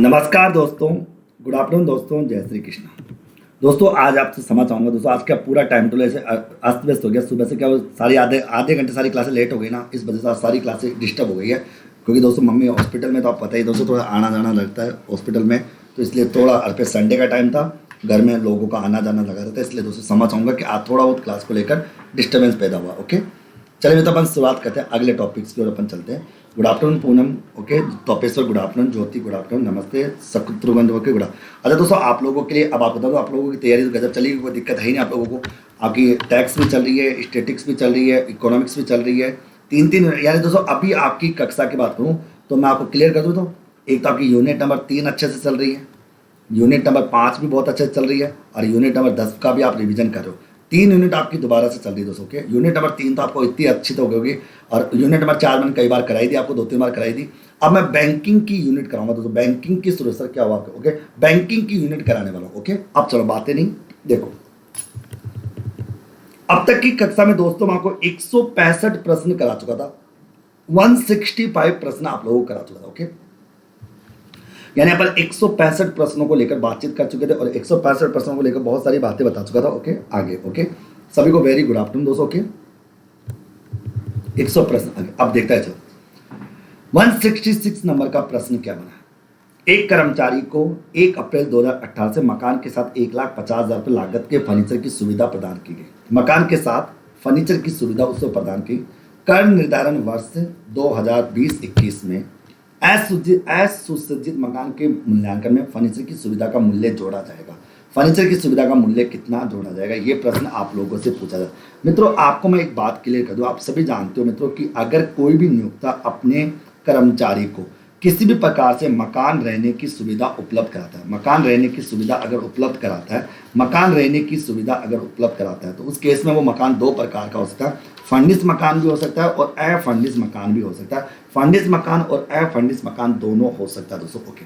नमस्कार दोस्तों, good afternoon दोस्तों, जय श्री कृष्ण। दोस्तों आज आपसे समझ चाहूँगा दोस्तों, आज का पूरा टाइम टेबल ऐसे अस्त व्यस्त हो गया। सुबह से क्या वो सारी आधे आधे घंटे सारी क्लासें लेट हो गई ना, इस वजह से आज सारी क्लासें डिस्टर्ब हो गई है। क्योंकि दोस्तों मम्मी हॉस्पिटल में, तो आप पता ही दोस्तों थोड़ा आना जाना लगता है हॉस्पिटल में, तो इसलिए थोड़ा पे संडे का टाइम था, घर में लोगों का आना जाना लगा रहता है, इसलिए दोस्तों समझ चाहूँगा कि आज थोड़ा बहुत क्लास को लेकर डिस्टर्बेंस पैदा हुआ। ओके, चलिए तो अपन शुरुआत करते हैं अगले टॉपिक्स की ओर अपन चलते हैं। Good afternoon Poonam, okay, Topeshwar good afternoon, Jyoti good afternoon, नमस्ते शत्रुघ्न, ओके गुड। अच्छा दोस्तों, आप लोगों के लिए अब आप बता दो, आप लोगों की तैयारी तो गजब चली, कोई दिक्कत है ही नहीं आप लोगों को। आपकी टैक्स भी चल रही है, स्टेटिक्स भी चल रही है, इकोनॉमिक्स भी चल रही है, तीन यानी दोस्तों अभी आपकी कक्षा की बात करूँ तो मैं आपको क्लियर कर दूँ तो एक तो आपकी यूनिट नंबर 3 अच्छे से चल रही है, यूनिट नंबर 5 भी बहुत अच्छे से चल रही है, और यूनिट नंबर 10 का भी आप रिवीजन कर रहे हो। 3 यूनिट आपकी दोबारा से चल रही है दोस्तों। ओके, यूनिट नंबर 3 तो आपको इतनी अच्छी तो होगी, और यूनिट नंबर 4 मैंने कई बार कराई थी आपको, 2-3 बार कराई थी। अब मैं बैंकिंग की यूनिट कराऊंगा दोस्तों, बैंकिंग की शुरू सर क्या हुआ आपको। ओके, बैंकिंग की यूनिट कराने वाला हूं। ओके, अब चलो बातें नहीं, देखो अब तक की कक्षा में दोस्तों मैं आपको 165 प्रश्न करा चुका था, 165 प्रश्न आप लोगों को करा चुका था। ओके, यानी अपन 165 प्रश्नों को लेकर बातचीत कर चुके थे, और 165 प्रश्नों को लेकर बहुत सारी बातें बता चुका था। ओके, आगे ओके, सभी को वेरी गुड आफ्टरनून दोस्तों। ओके, 100 प्रश्न आगे, अब देखता है चलो 166 नंबर का प्रश्न क्या बना है। एक कर्मचारी को 1 अप्रैल 2018 से मकान के साथ 1,50,000 रुपये लागत के फर्नीचर की सुविधा प्रदान की गई। मकान के साथ फर्नीचर की सुविधा उसको प्रदान की। कर निर्धारण वर्ष 2020-21 में असुसज्जित मकान के मूल्यांकन में फर्नीचर की सुविधा का मूल्य जोड़ा जाएगा। फर्नीचर की सुविधा का मूल्य कितना जोड़ा जाएगा, ये प्रश्न आप लोगों से पूछा जाए। मित्रों आपको मैं एक बात क्लियर कर दूं, आप सभी जानते हो मित्रों कि अगर कोई भी नियोक्ता अपने कर्मचारी को किसी भी प्रकार से मकान रहने की सुविधा उपलब्ध कराता है, मकान रहने की सुविधा अगर उपलब्ध कराता है, मकान रहने की सुविधा अगर उपलब्ध कराता है, तो उस केस में वो मकान 2 प्रकार का हो सकता है। फर्निश मकान भी हो सकता है और अफर्निश मकान भी हो सकता है। फर्निश मकान और अफर्निश मकान दोनों हो सकता है दोस्तों। ओके,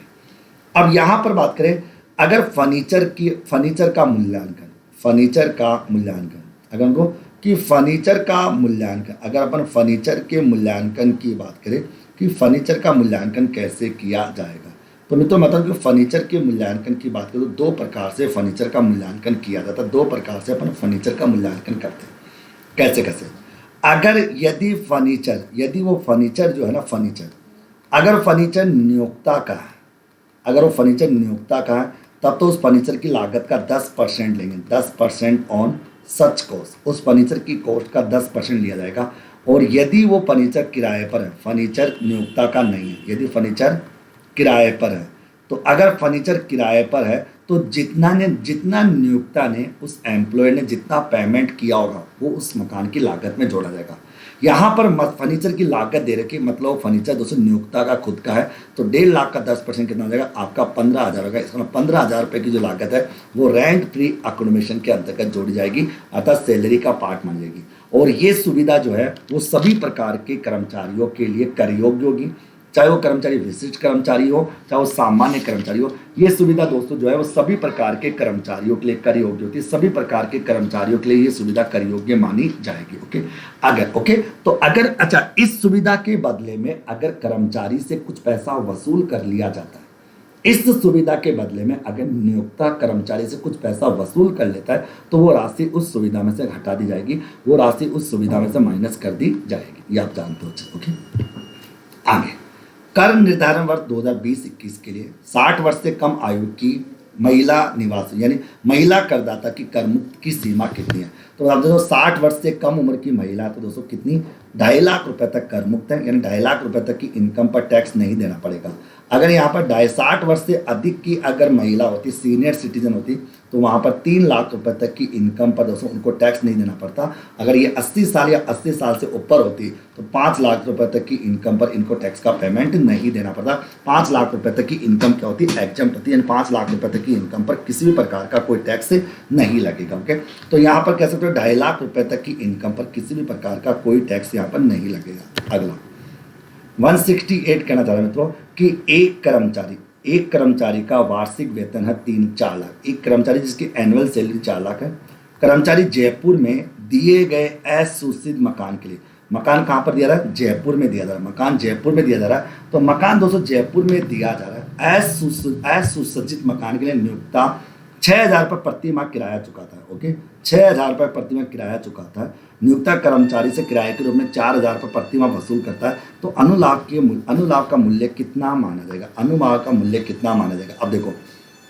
अब यहाँ पर बात करें, अगर फर्नीचर का मूल्यांकन, अगर उनको कि फर्नीचर का मूल्यांकन, अगर अपन फर्नीचर के मूल्यांकन की बात करें कि फर्नीचर का मूल्यांकन कैसे किया जाएगा, तो मित्रों मतलब कि फर्नीचर के मूल्यांकन की बात करें तो 2 प्रकार से फर्नीचर का मूल्यांकन किया जाता है। 2 प्रकार से अपन फर्नीचर का मूल्यांकन करते हैं। कैसे अगर यदि वो फर्नीचर जो है ना, अगर फर्नीचर नियोक्ता का है, अगर वो फर्नीचर नियोक्ता का है, तब तो उस फर्नीचर की लागत का 10% लेंगे, 10% ऑन सच कॉस्ट, उस फर्नीचर की कॉस्ट का 10% लिया जाएगा। और यदि वो फर्नीचर किराए पर है, फर्नीचर नियोक्ता का नहीं है, यदि फर्नीचर किराए पर है, तो अगर फर्नीचर किराए पर है तो जितना नियोक्ता ने उस एम्प्लॉय ने जितना पेमेंट किया होगा वो उस मकान की लागत में जोड़ा जाएगा। यहाँ पर फर्नीचर की लागत दे रखी, मतलब फर्नीचर दोस्तों नियोक्ता का खुद का है, तो 1.5 लाख का 10% कितना हो जाएगा आपका 15,000 होगा। इसका 15,000 रुपये की जो लागत है वो रेंट फ्री अकोमोडेशन के अंतर्गत जोड़ी जाएगी, अर्थात सैलरी का पार्ट मान जाएगी। और ये सुविधा जो है वो सभी प्रकार के कर्मचारियों के लिए कर योग्य होगी, चाहे वो कर्मचारी विशिष्ट कर्मचारी हो, चाहे वो सामान्य कर्मचारी हो। ये सुविधा दोस्तों जो है वो सभी प्रकार के कर्मचारियों के लिए कर योग्य होती है, सभी प्रकार के कर्मचारियों के लिए ये सुविधा कर योग्य मानी जाएगी। ओके, तो अगर अच्छा इस सुविधा के बदले में अगर कर्मचारी से कुछ पैसा वसूल कर लिया जाता है, इस सुविधा के बदले में अगर नियोक्ता कर्मचारी से कुछ पैसा वसूल कर लेता है, तो वो राशि उस सुविधा में से हटा दी जाएगी, वो राशि उस सुविधा में से माइनस कर दी जाएगी। ये आप जानते हो। ओके, आगे कर निर्धारण वर्ष 2020-21 के लिए 60 वर्ष से कम आयु की महिला निवासी यानी महिला करदाता की कर मुक्त की सीमा कितनी है। तो आप देखो 60 वर्ष से कम उम्र की महिला तो दोस्तों कितनी, 2.5 लाख रुपए तक कर मुक्त है, यानी 2.5 लाख रुपए तक की इनकम पर टैक्स नहीं देना पड़ेगा। अगर यहाँ पर 60 वर्ष से अधिक की अगर महिला होती, सीनियर सिटीजन होती, तो वहाँ पर 3 लाख रुपए तक की इनकम पर दोस्तों उनको टैक्स नहीं देना पड़ता। अगर ये 80 साल या 80 साल से ऊपर होती तो 5 लाख रुपए तक की इनकम पर इनको टैक्स का पेमेंट नहीं देना पड़ता। 5 लाख रुपए तक की इनकम क्या होती है, एग्जम्प्ट होती है, यानी 5 लाख रुपए तक की इनकम पर किसी भी प्रकार का कोई टैक्स नहीं लगेगा। ओके, तो यहाँ पर कह सकते हो 2.5 लाख रुपए तक की इनकम पर किसी भी प्रकार का कोई टैक्स यहाँ पर नहीं लगेगा। अगला 168 कहना चाह रहा है मित्रों कि एक कर्मचारी का वार्षिक वेतन है 3-4 लाख, एक कर्मचारी जिसकी एनुअल सैलरी 4 लाख है, कर्मचारी जयपुर में दिए गए असूचित मकान के लिए, मकान कहाँ पर दिया रहा है, जयपुर में दिया जा रहा है, मकान जयपुर में दिया जा रहा है, तो मकान दोस्तों जयपुर में दिया जा रहा है, असुसज्जित मकान के लिए नियोक्ता 6,000 रुपये प्रति माह किराया चुकाता है। ओके, 6,000 रुपये प्रति माह किराया चुकाता है। नियोक्ता कर्मचारी से किराए के रूप में 4,000 रुपये प्रति माह वसूल करता है। तो अनुलाभ का मूल्य कितना माना जाएगा? अनुलाभ का मूल्य कितना माना जाएगा? अब देखो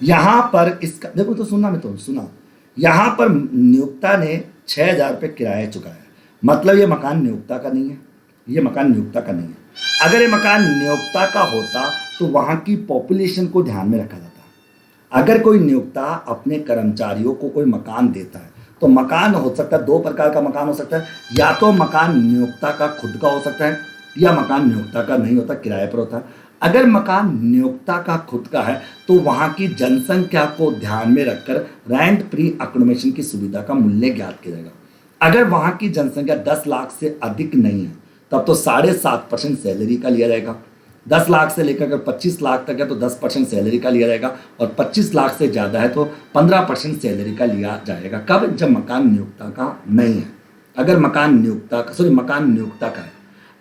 यहाँ पर इसका देखो, तो सुनना, मैं तो सुना, यहाँ पर नियोक्ता ने 6,000 रुपये किराया चुकाया, मतलब ये मकान नियोक्ता का नहीं है, ये मकान नियोक्ता का नहीं है। अगर ये मकान नियोक्ता का होता तो वहाँ की पॉपुलेशन को ध्यान में रखा जाता। अगर कोई नियोक्ता अपने कर्मचारियों को कोई मकान देता है तो मकान हो सकता है, दो प्रकार का मकान हो सकता है, या तो मकान नियोक्ता का खुद का हो सकता है या मकान नियोक्ता का नहीं होता, किराए पर होता है। अगर मकान नियोक्ता का खुद का है तो वहाँ की जनसंख्या को ध्यान में रखकर रेंट प्री अकोमोडेशन की सुविधा का मूल्य ज्ञात किया जाएगा। अगर वहाँ की जनसंख्या 10 लाख से अधिक नहीं है तब तो 7.5% सैलरी का लिया जाएगा। 10 लाख से लेकर अगर 25 लाख तक है तो 10% सैलरी का लिया जाएगा, और 25 लाख से ज़्यादा है तो 15% सैलरी का लिया जाएगा। कब? जब मकान नियोक्ता का नहीं है। अगर मकान नियोक्ता का है,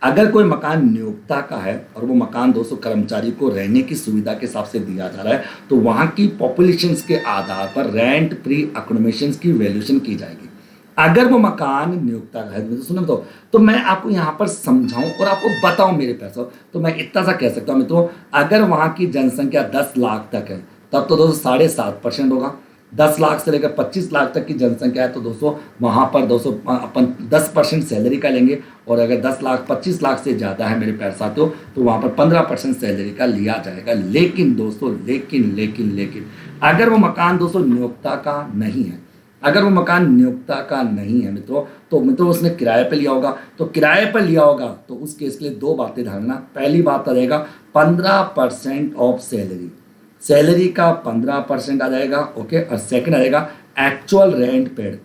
अगर कोई मकान नियोक्ता का है और वो मकान 200 कर्मचारी को रहने की सुविधा के हिसाब से दिया जा रहा है तो वहाँ की पॉपुलेशन के आधार पर रेंट प्री अकोमोडेशन की वैल्यूएशन की जाएगी। अगर वो मकान नियोक्ता का है, तो सुनो, तो मैं आपको यहाँ पर समझाऊं और आपको बताऊं मेरे पैसों, तो मैं इतना सा कह सकता हूँ मित्रों, अगर वहाँ की जनसंख्या 10 लाख तक है तब तो दोस्तों 7.5% होगा। 10 लाख से लेकर 25 लाख तक की जनसंख्या है तो दोस्तों वहाँ पर दोस्तों अपन 10% सैलरी का लेंगे, और अगर 10 लाख 25 लाख से ज़्यादा है मेरे प्यारे साथियों तो वहाँ पर 15% सैलरी का लिया जाएगा। लेकिन दोस्तों लेकिन अगर वो मकान दोस्तों नियोक्ता का नहीं है, अगर वो मकान नियोक्ता का नहीं है मित्रों, तो मित्रों उसने किराए पे लिया होगा, तो किराए पर लिया होगा तो उस केस के लिए दो बातें ध्यान। पहली बात आ जाएगा 15% ऑफ सैलरी का 15% आ जाएगा। ओके, और सेकंड आ जाएगा एक्चुअल रेंट पेड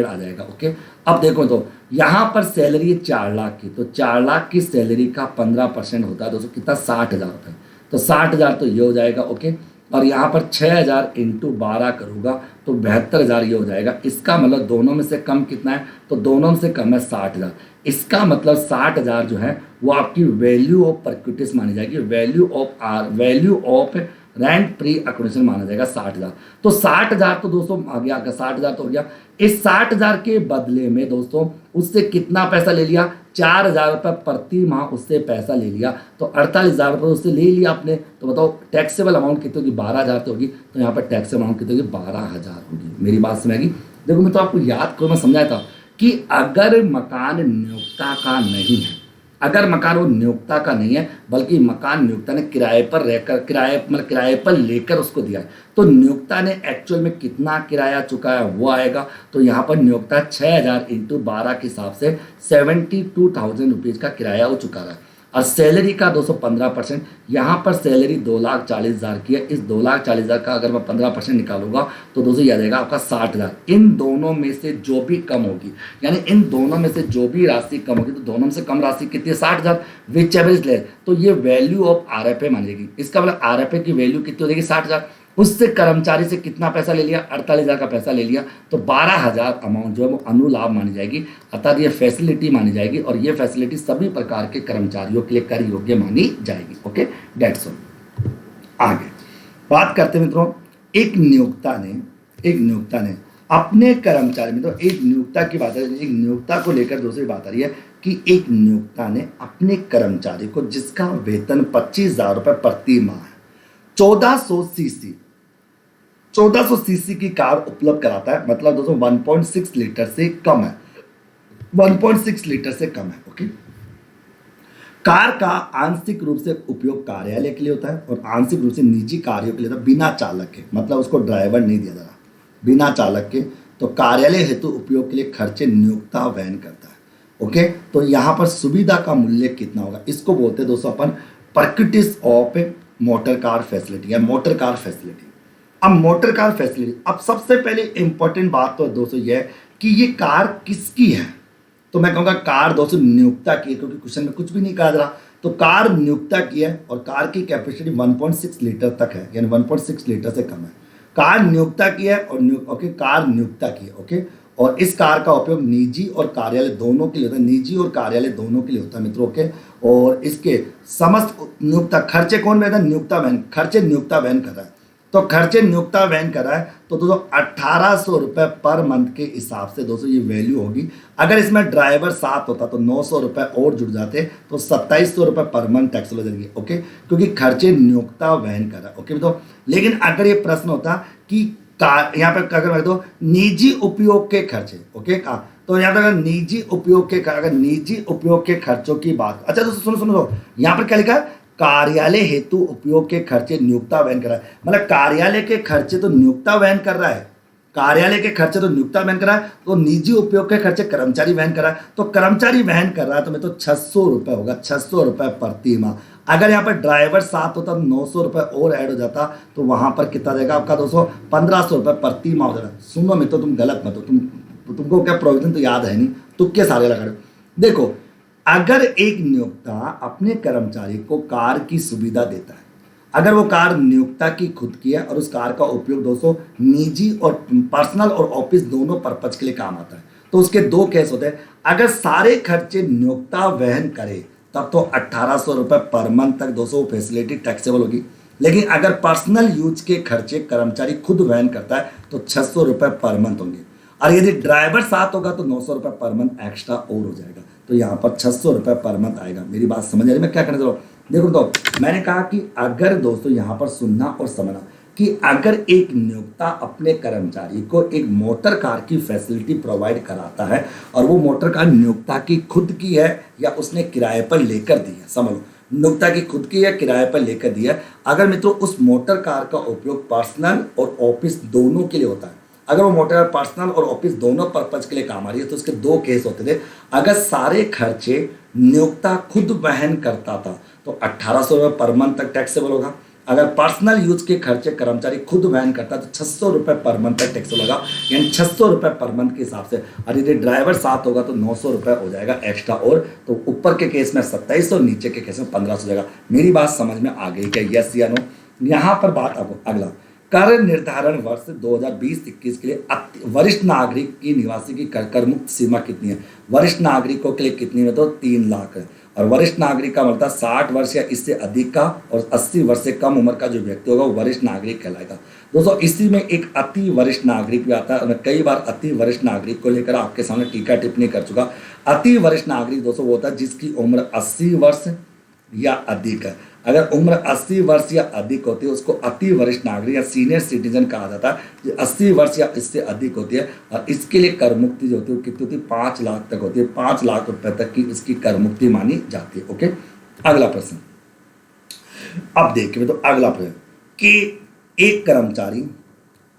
आ जाएगा। ओके, अब देखो तो यहाँ पर सैलरी है 4 लाख की, तो 4 लाख की सैलरी का 15% होता है दोस्तों कितना? 60,000 रुपये। तो 60,000 तो ये हो जाएगा। ओके, और यहाँ पर 6,000 इंटू 12 करूँगा तो 72,000 ये हो जाएगा। इसका मतलब दोनों में से कम कितना है? तो दोनों में से कम है 60,000। इसका मतलब 60,000 जो है वो आपकी वैल्यू ऑफ परक्यूटिस मानी जाएगी, value of rent pre accommodation माना जाएगा 60,000। तो 60,000 तो दोस्तों आ गया, 60,000 तो हो गया। इस 60,000 के बदले में दोस्तों उससे कितना पैसा ले लिया? 4,000 रुपये प्रति माह उससे पैसा ले लिया, तो 48,000 रुपये उससे ले लिया आपने। तो बताओ टैक्सेबल अमाउंट कितनी होगी? 12,000 तो होगी, तो यहाँ पर टैक्सेबल अमाउंट कितनी होगी? 12,000 होगी। मेरी बात समझेगी? देखो मैं तो आपको याद करो, मैं समझाया था कि अगर मकान नियोक्ता का नहीं है, अगर मकान वो नियोक्ता का नहीं है बल्कि मकान नियोक्ता ने किराए पर रहकर किराए पर लेकर उसको दिया है, तो नियोक्ता ने एक्चुअल में कितना किराया चुकाया वो आएगा। तो यहाँ पर नियोक्ता 6,000 इंटू 12 के हिसाब से 72,000 रुपीज़ का किराया वो चुका रहा है। और सैलरी का 215%, यहाँ पर सैलरी 2,40,000 की है। इस 2,40,000 का अगर मैं 15% निकालूंगा तो दोस्तों यह जाएगा आपका 60,000। इन दोनों में से जो भी कम होगी, यानी इन दोनों में से जो भी राशि कम होगी, तो दोनों में से कम राशि कितनी है? 60,000। विच एवरेज ले तो ये वैल्यू ऑफ RFA मानी जाएगी। इसका मतलब RFA की वैल्यू कितनी हो जाएगी? 60,000। उससे कर्मचारी से कितना पैसा ले लिया? 48,000 का पैसा ले लिया, तो 12,000 अमाउंट जो है वो अनुलाभ मानी जाएगी, अर्थात ये फैसिलिटी मानी जाएगी, और ये फैसिलिटी सभी प्रकार के कर्मचारियों के लिए कर योग्य मानी जाएगी। Okay, that's all. आगे बात करते हैं मित्रों, एक नियोक्ता ने अपने कर्मचारी, मित्रों एक नियोक्ता की बात है, एक नियोक्ता को लेकर दूसरी बात आ रही है कि एक नियोक्ता ने अपने कर्मचारी को जिसका वेतन 25,000 रुपये प्रति माह है, 1400 सीसी की कार उपलब्ध कराता है। मतलब दोस्तों 1.6 लीटर से कम है, 1.6 लीटर से कम है। ओके, कार का आंशिक रूप से उपयोग कार्यालय के लिए होता है और आंशिक रूप से निजी कार्यों के लिए होता है, बिना चालक के, मतलब उसको ड्राइवर नहीं दिया जा रहा, बिना चालक के। तो कार्यालय हेतु उपयोग के लिए खर्चे नियोक्ता वहन करता है। ओके, तो यहाँ पर सुविधा का मूल्य कितना होगा? इसको बोलते हैं दोस्तों अपन परक्यूटिस ऑफ मोटर कार फैसिलिटी या मोटर कार फैसिलिटी। अब मोटर कार फैसिलिटी, अब सबसे पहले इंपॉर्टेंट बात तो दोस्तों यह है कि ये कार किसकी है? तो मैं कहूँगा कार दोस्तों नियोक्ता की है, क्योंकि क्वेश्चन में कुछ भी नहीं कहा जा रहा। तो कार नियोक्ता की है और कार की कैपेसिटी 1.6 लीटर तक है, यानी 1.6 लीटर से कम है। कार नियोक्ता की है और ओके, कार नियोक्ता की है। ओके, और इस कार का उपयोग निजी और कार्यालय दोनों के लिए होता है, निजी और कार्यालय दोनों के लिए होता है मित्रों के। और इसके समस्त नियोक्ता खर्चे कौन वहन, नियोक्ता वहन, खर्चे नियोक्ता वहन कर रहा है। तो खर्चे नियोक्ता वहन कर रहा है तो दोस्तों 1800 रुपये पर मंथ के हिसाब से दोस्तों ये वैल्यू होगी। अगर इसमें ड्राइवर साथ होता तो 900 रुपये और जुड़ जाते तो 2700 रुपये पर मंथ टैक्स हो जाएंगे। ओके, क्योंकि खर्चे नियोक्ता वहन कर रहा है। ओके तो लेकिन अगर ये प्रश्न होता कि यहाँ पर अगर तो निजी उपयोग के खर्चे, ओके तो यहाँ पर अगर निजी उपयोग के, अगर निजी उपयोग के खर्चों की बात, अच्छा दोस्तों सुनो यहाँ पर क्या लिखा है, कार्यालय हेतु उपयोग के खर्चे नियोक्ता वहन कर रहा है। मतलब कार्यालय के खर्चे तो नियोक्ता वहन कर रहा है, कार्यालय के खर्चे तो नियोक्ता वहन कर रहा है, तो निजी उपयोग के खर्चे कर्मचारी वहन कर रहा है। तो कर्मचारी वहन कर रहा है तो मैं तो 600 रुपये होगा, 600 रुपये प्रति माह। अगर यहाँ पर ड्राइवर साथ होता तो 900 रुपये और ऐड हो जाता तो वहां पर कितना देगा आपका दोस्तों, 1500 रुपये प्रति माह हो जाएगा। सुनो मैं तो तुम गलत मत हो, तुमको क्या प्रोविजन तो याद है नहीं, तुक्के सारे लगा रहे हो। देखो अगर एक नियोक्ता अपने कर्मचारी को कार की सुविधा देता है, अगर वो कार नियोक्ता की खुद की है और उस कार का उपयोग दोस्तों निजी और पर्सनल और ऑफिस दोनों पर्पज के लिए काम आता है, तो उसके दो केस होते हैं। अगर सारे खर्चे नियोक्ता वहन करे तब तो 1800 रुपये पर मंथ तक दोस्तों फैसिलिटी टैक्सेबल होगी। लेकिन अगर पर्सनल यूज के खर्चे कर्मचारी खुद वहन करता है तो 600 रुपये पर मंथ होंगे, और यदि ड्राइवर साथ होगा तो 900 रुपये पर मंथ एक्स्ट्रा और हो जाएगा। तो यहाँ पर 600 रुपये पर मंथ आएगा। मेरी बात समझ आ रही, मैं क्या करना चाह रहा हूँ, देखो तो मैंने कहा कि अगर दोस्तों यहाँ पर सुनना और समझना कि अगर एक नियोक्ता अपने कर्मचारी को एक मोटर कार की फैसिलिटी प्रोवाइड कराता है और वो मोटर कार नियोक्ता की खुद की है या उसने किराए पर लेकर दी है, समझ लो नियोक्ता की खुद की या किराए पर लेकर दी है, अगर मित्रों उस मोटर कार का उपयोग पर्सनल और ऑफिस दोनों के लिए होता है, अगर वो मोटर कार पर्सनल और ऑफिस दोनों पर्पज के लिए काम आ रही है तो उसके दो केस होते थे। अगर सारे खर्चे नियोक्ता खुद वहन करता था तो 1800 रुपये पर मंथ तक टैक्सेबल होगा। अगर पर्सनल यूज के खर्चे कर्मचारी खुद वहन करता तो 600 रुपये पर मंथ तक टैक्सेबल होगा, यानी 600 रुपये पर मंथ के हिसाब से। और यदि ड्राइवर साथ होगा तो 900 रुपये हो जाएगा एक्स्ट्रा, और तो ऊपर के केस में 2700 और नीचे के केस में 1500 हो जाएगा। मेरी बात समझ में आ गई क्या, यस या नो? यहाँ पर बात अब अगला कर निर्धारण वर्ष 2020-21 के लिए वरिष्ठ नागरिक की निवासी की कर मुक्त सीमा कितनी है? वरिष्ठ नागरिकों के लिए कितनी है? तो 3 लाख है। और वरिष्ठ नागरिक का मतलब 60 वर्ष या इससे अधिक का और 80 वर्ष से कम उम्र का जो व्यक्ति होगा वो वरिष्ठ नागरिक कहलाएगा। दोस्तों इसी में एक अति वरिष्ठ नागरिक भी आता है। मैं कई बार अति वरिष्ठ नागरिक को लेकर आपके सामने टीका टिप्पणी कर चुका। अति वरिष्ठ नागरिक दोस्तों वो होता है जिसकी उम्र 80 वर्ष या अधिक है। अगर उम्र 80 वर्ष या अधिक होती है उसको अति वरिष्ठ नागरिक या सीनियर सिटीजन कहा जाता है। जो 80 वर्ष या इससे अधिक होती है और इसके लिए कर मुक्ति जो होती है वो कितनी होती है? 5 लाख तक होती है। 5 लाख रुपए तक की इसकी कर मुक्ति मानी जाती है। ओके, अगला प्रश्न अब देखिए। तो अगला प्रश्न कि एक कर्मचारी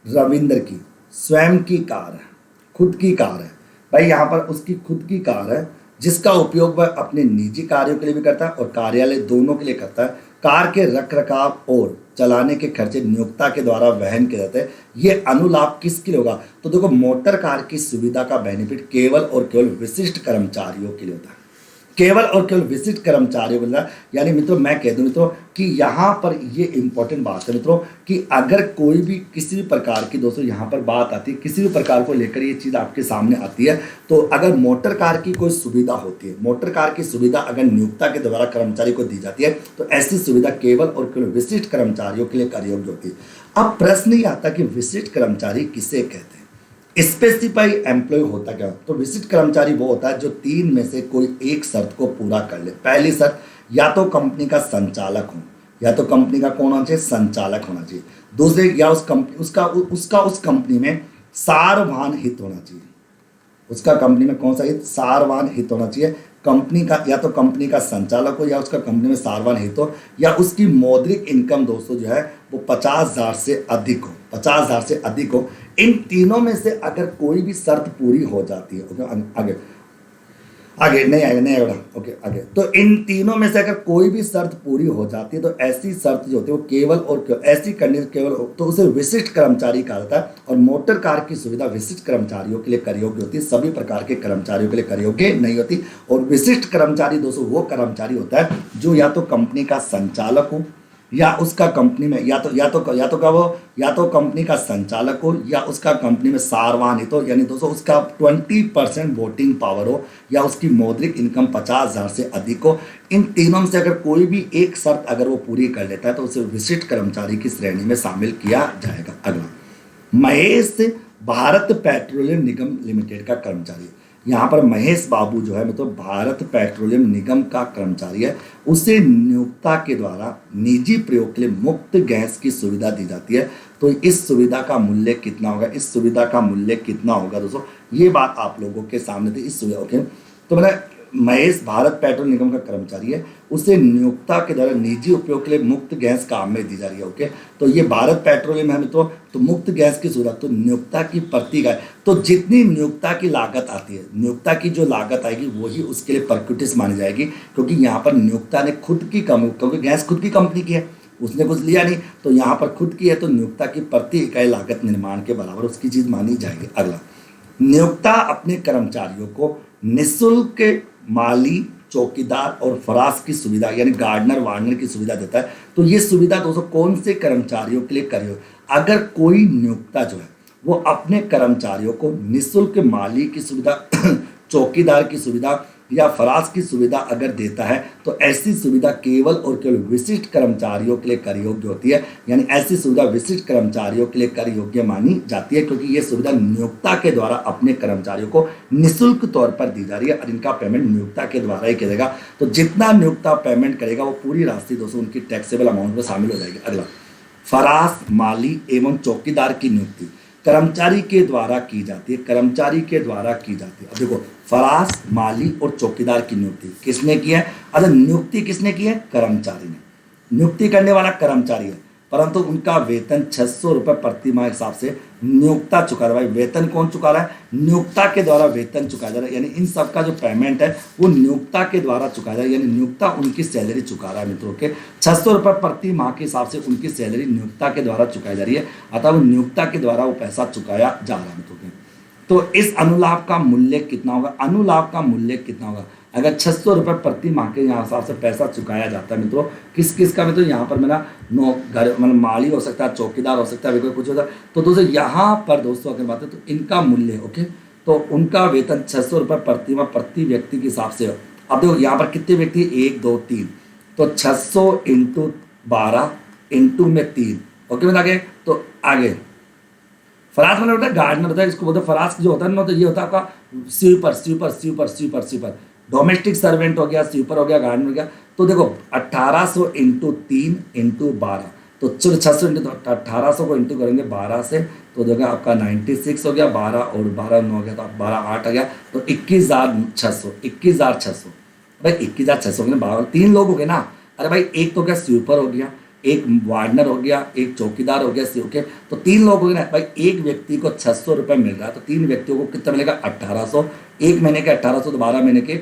रविंद्र की स्वयं की कार है, खुद की कार है। भाई यहाँ पर उसकी खुद की कार है जिसका उपयोग वह अपने निजी कार्यों के लिए भी करता है और कार्यालय दोनों के लिए करता है। कार के रखरखाव और चलाने के खर्चे नियोक्ता के द्वारा वहन किए जाते हैं। ये अनुलाभ किसके लिए होगा? तो देखो मोटर कार की सुविधा का बेनिफिट केवल और केवल विशिष्ट कर्मचारियों के लिए होता है, केवल और केवल विशिष्ट कर्मचारियों को। यानी मित्रों मैं कह दूं मित्रों कि यहाँ पर ये इंपॉर्टेंट बात है मित्रों कि अगर कोई भी किसी भी प्रकार की दोस्तों यहाँ पर बात आती है, किसी भी प्रकार को लेकर ये चीज़ आपके सामने आती है, तो अगर मोटर कार की कोई सुविधा होती है, मोटर कार की सुविधा अगर नियोक्ता के द्वारा कर्मचारी को दी जाती है तो ऐसी सुविधा केवल और केवल विशिष्ट कर्मचारियों के लिए कार्य योग्य होती है। अब प्रश्न ये आता कि विशिष्ट कर्मचारी किसे कहते हैं? स्पेसिफाई एम्प्लॉय होता क्या? तो विशिष्ट कर्मचारी वो होता है जो 3 में से कोई एक शर्त को पूरा कर ले। पहली शर्त, या तो कंपनी का संचालक हो, या तो कंपनी का कौन होना चाहिए? संचालक होना चाहिए। दूसरे, या उस कंपनी उसका उस कंपनी में सारवान हित होना चाहिए। उसका कंपनी में कौन सा हित? सारवान हित होना चाहिए। कंपनी का या तो कंपनी का संचालक हो या उसका कंपनी में सारवान हित हो, या उसकी मौद्रिक इनकम दोस्तों जो है वो 50,000 से अधिक हो, 50,000 से अधिक हो। इन तीनों में से अगर कोई भी शर्त पूरी हो जाती है, ओके आगे नहीं आएगा ओके आगे। तो इन तीनों में से अगर कोई भी शर्त पूरी हो जाती है तो ऐसी शर्त जो होती है वो केवल और केवल ऐसी कंडीशन केवल तो उसे विशिष्ट कर्मचारी कहा जाता है। और मोटर कार की सुविधा विशिष्ट कर्मचारियों के लिए कर योग्य होती है, सभी प्रकार के कर्मचारियों के लिए कर योग्य नहीं होती। और विशिष्ट कर्मचारी दोस्तों वो कर्मचारी होता है जो या तो कंपनी का संचालक हो, या उसका कंपनी में या तो क्या वो या तो कंपनी का संचालक हो या उसका कंपनी में सार्वजनिक हो, यानी दोस्तों उसका 20% वोटिंग पावर हो या उसकी मौद्रिक इनकम 50,000 से अधिक हो। इन तीनों में से अगर कोई भी एक शर्त अगर वो पूरी कर लेता है तो उसे विशिष्ट कर्मचारी की श्रेणी में शामिल किया जाएगा। अगला, महेश भारत पेट्रोलियम निगम लिमिटेड का कर्मचारी है। यहाँ पर महेश बाबू जो है मतलब भारत पेट्रोलियम निगम का कर्मचारी है। उसे नियोक्ता के द्वारा निजी प्रयोग के लिए मुफ्त गैस की सुविधा दी जाती है। तो इस सुविधा का मूल्य कितना होगा, इस सुविधा का मूल्य कितना होगा दोस्तों, ये बात आप लोगों के सामने थी। इस सुविधा ओके, तो मैंने महेश भारत पेट्रोल निगम का कर्मचारी है, उसे नियोक्ता के द्वारा निजी उपयोग के लिए मुफ्त गैस काम में दी जा रही है। ओके, तो ये भारत पेट्रोलियम है तो मुफ्त गैस की सूरत तो नियोक्ता की प्रति का, तो जितनी नियोक्ता की लागत आती है, नियोक्ता की जो लागत आएगी वही उसके लिए परक्यूटिस मानी जाएगी, क्योंकि यहाँ पर नियोक्ता ने खुद की क्योंकि गैस खुद की कंपनी की है, उसने कुछ लिया नहीं, तो यहाँ पर खुद की है तो नियोक्ता की प्रति इकाई लागत निर्माण के बराबर उसकी चीज मानी जाएगी। अगला, नियोक्ता अपने कर्मचारियों को निःशुल्क माली, चौकीदार और फराश की सुविधा यानी गार्डनर वार्डनर की सुविधा देता है। तो ये सुविधा दोस्तों कौन से कर्मचारियों के लिए करी हो, अगर कोई नियोक्ता जो है वो अपने कर्मचारियों को निःशुल्क माली की सुविधा चौकीदार की सुविधा या फराश की सुविधा अगर देता है तो ऐसी सुविधा केवल और केवल विशिष्ट कर्मचारियों के लिए कर योग्य होती है, यानी ऐसी सुविधा विशिष्ट कर्मचारियों के लिए कर योग्य मानी जाती है, क्योंकि ये सुविधा नियोक्ता के द्वारा अपने कर्मचारियों को निःशुल्क तौर पर दी जा रही है और इनका पेमेंट नियोक्ता के द्वारा ही करेगा। तो जितना नियोक्ता पेमेंट करेगा वो पूरी राशि दोस्तों उनकी टैक्सेबल अमाउंट में शामिल हो जाएगी। अगला, फराश, माली एवं चौकीदार की नियुक्ति कर्मचारी के द्वारा की जाती है, कर्मचारी के द्वारा की जाती है। अब देखो, फराश, माली और चौकीदार की नियुक्ति किसने की है, अगर नियुक्ति किसने की है, कर्मचारी ने। नियुक्ति करने वाला कर्मचारी है, परंतु उनका वेतन 600 रुपये प्रति माह हिसाब से नियोक्ता चुका रहा है। भाई वेतन कौन चुका रहा है, नियोक्ता के द्वारा वेतन चुकाया जा रहा है, यानी इन सब का जो पेमेंट है वो नियोक्ता के द्वारा चुकाया जा रहा है, यानी नियोक्ता उनकी सैलरी चुका रहा है मित्रों के 600 रुपये प्रति माह के हिसाब से उनकी सैलरी नियोक्ता के द्वारा चुकाई जा रही है, अतः वो नियोक्ता के द्वारा वो पैसा चुकाया जा रहा है मित्रों के। तो इस अनुलाभ का मूल्य कितना होगा, अनुलाभ का मूल्य कितना होगा, अगर 600 रुपये प्रति माह के यहाँ हिसाब से पैसा चुकाया जाता है मित्रों, किस किस का मित्रों, यहाँ पर मेरा घर मतलब माली हो सकता है, चौकीदार हो सकता है, कुछ होता है। तो दोस्तों यहाँ पर दोस्तों अगर बात है तो इनका मूल्य ओके, तो उनका वेतन 600 रुपये प्रति माह प्रति व्यक्ति के हिसाब से। अब देखो यहाँ पर कितने व्यक्ति, 1 2 3, तो 600 × 12 × 3 ओके में आगे। तो आगे फराश मतलब होता है गार्डनर होता है, इसको बोलते हैं फराश जो होता है ना, तो ये होता है आपका sweeper sweeper sweeper sweeper sweeper, domestic servant हो गया, स्वीपर हो गया, गार्डनर हो गया। तो देखो 1800 × 3 × 12, तो चलो 600 × 1800 को इंटू करेंगे 12 से, तो देखो आपका 96 हो गया, 12 और 12 9 हो गया, तो 12 8 आ गया, तो 21,600 21,600 भाई 21,600 के 3 लोग हो गए ना। अरे भाई एक तो क्या स्वीपर हो गया, एक वार्डनर हो गया, एक चौकीदार हो गया, ओके, तो 3 लोग हो गए ना भाई। एक व्यक्ति को 600 रुपये मिल रहा है, तो 3 व्यक्तियों को कितना मिलेगा, 1800, एक महीने के 1800, तो 12 महीने के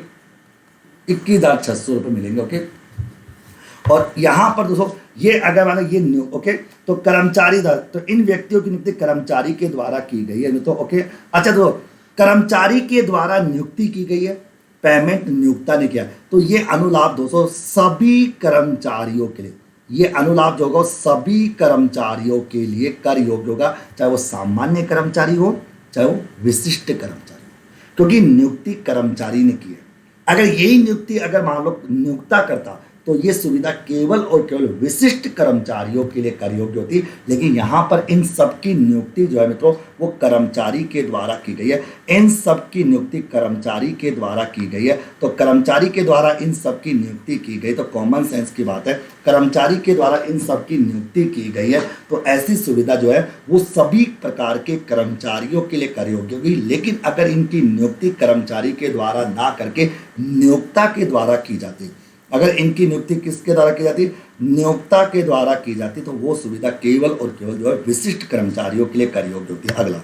21,600 रुपये मिलेंगे। ओके, और यहाँ पर दोस्तों ये अगर माना ये न्यू ओके, तो कर्मचारी तो इन व्यक्तियों की नियुक्ति कर्मचारी के द्वारा की गई है तो ओके। अच्छा, तो कर्मचारी के द्वारा नियुक्ति की गई है, पेमेंट नियोक्ता ने किया, तो ये अनुलाभ दोस्तों सभी कर्मचारियों के लिए, ये अनुलाभ जो होगा सभी कर्मचारियों के लिए कर योग्य होगा, चाहे वो सामान्य कर्मचारी हो चाहे वो विशिष्ट कर्मचारी हो, क्योंकि नियुक्ति कर्मचारी ने की है। अगर यही नियुक्ति अगर मान लो नियोक्ता करता तो ये सुविधा केवल और केवल विशिष्ट कर्मचारियों के लिए कर योग्य होती, लेकिन यहाँ पर इन सब की नियुक्ति जो है मित्रों वो कर्मचारी के द्वारा की गई है। इन सब की नियुक्ति कर्मचारी के द्वारा की गई है, तो कर्मचारी के द्वारा इन सब की नियुक्ति की गई, तो कॉमन सेंस की बात है, कर्मचारी के द्वारा इन सब की नियुक्ति की गई है, तो ऐसी सुविधा जो है वो सभी प्रकार के कर्मचारियों के लिए कर योग्य होगी। लेकिन अगर इनकी नियुक्ति कर्मचारी के द्वारा ना करके नियोक्ता के द्वारा की जाती, अगर इनकी नियुक्ति किसके द्वारा की जाती, नियोक्ता के द्वारा की जाती, तो वो सुविधा केवल और केवल जो है विशिष्ट कर्मचारियों के लिए कर योग्य होती है। अगला,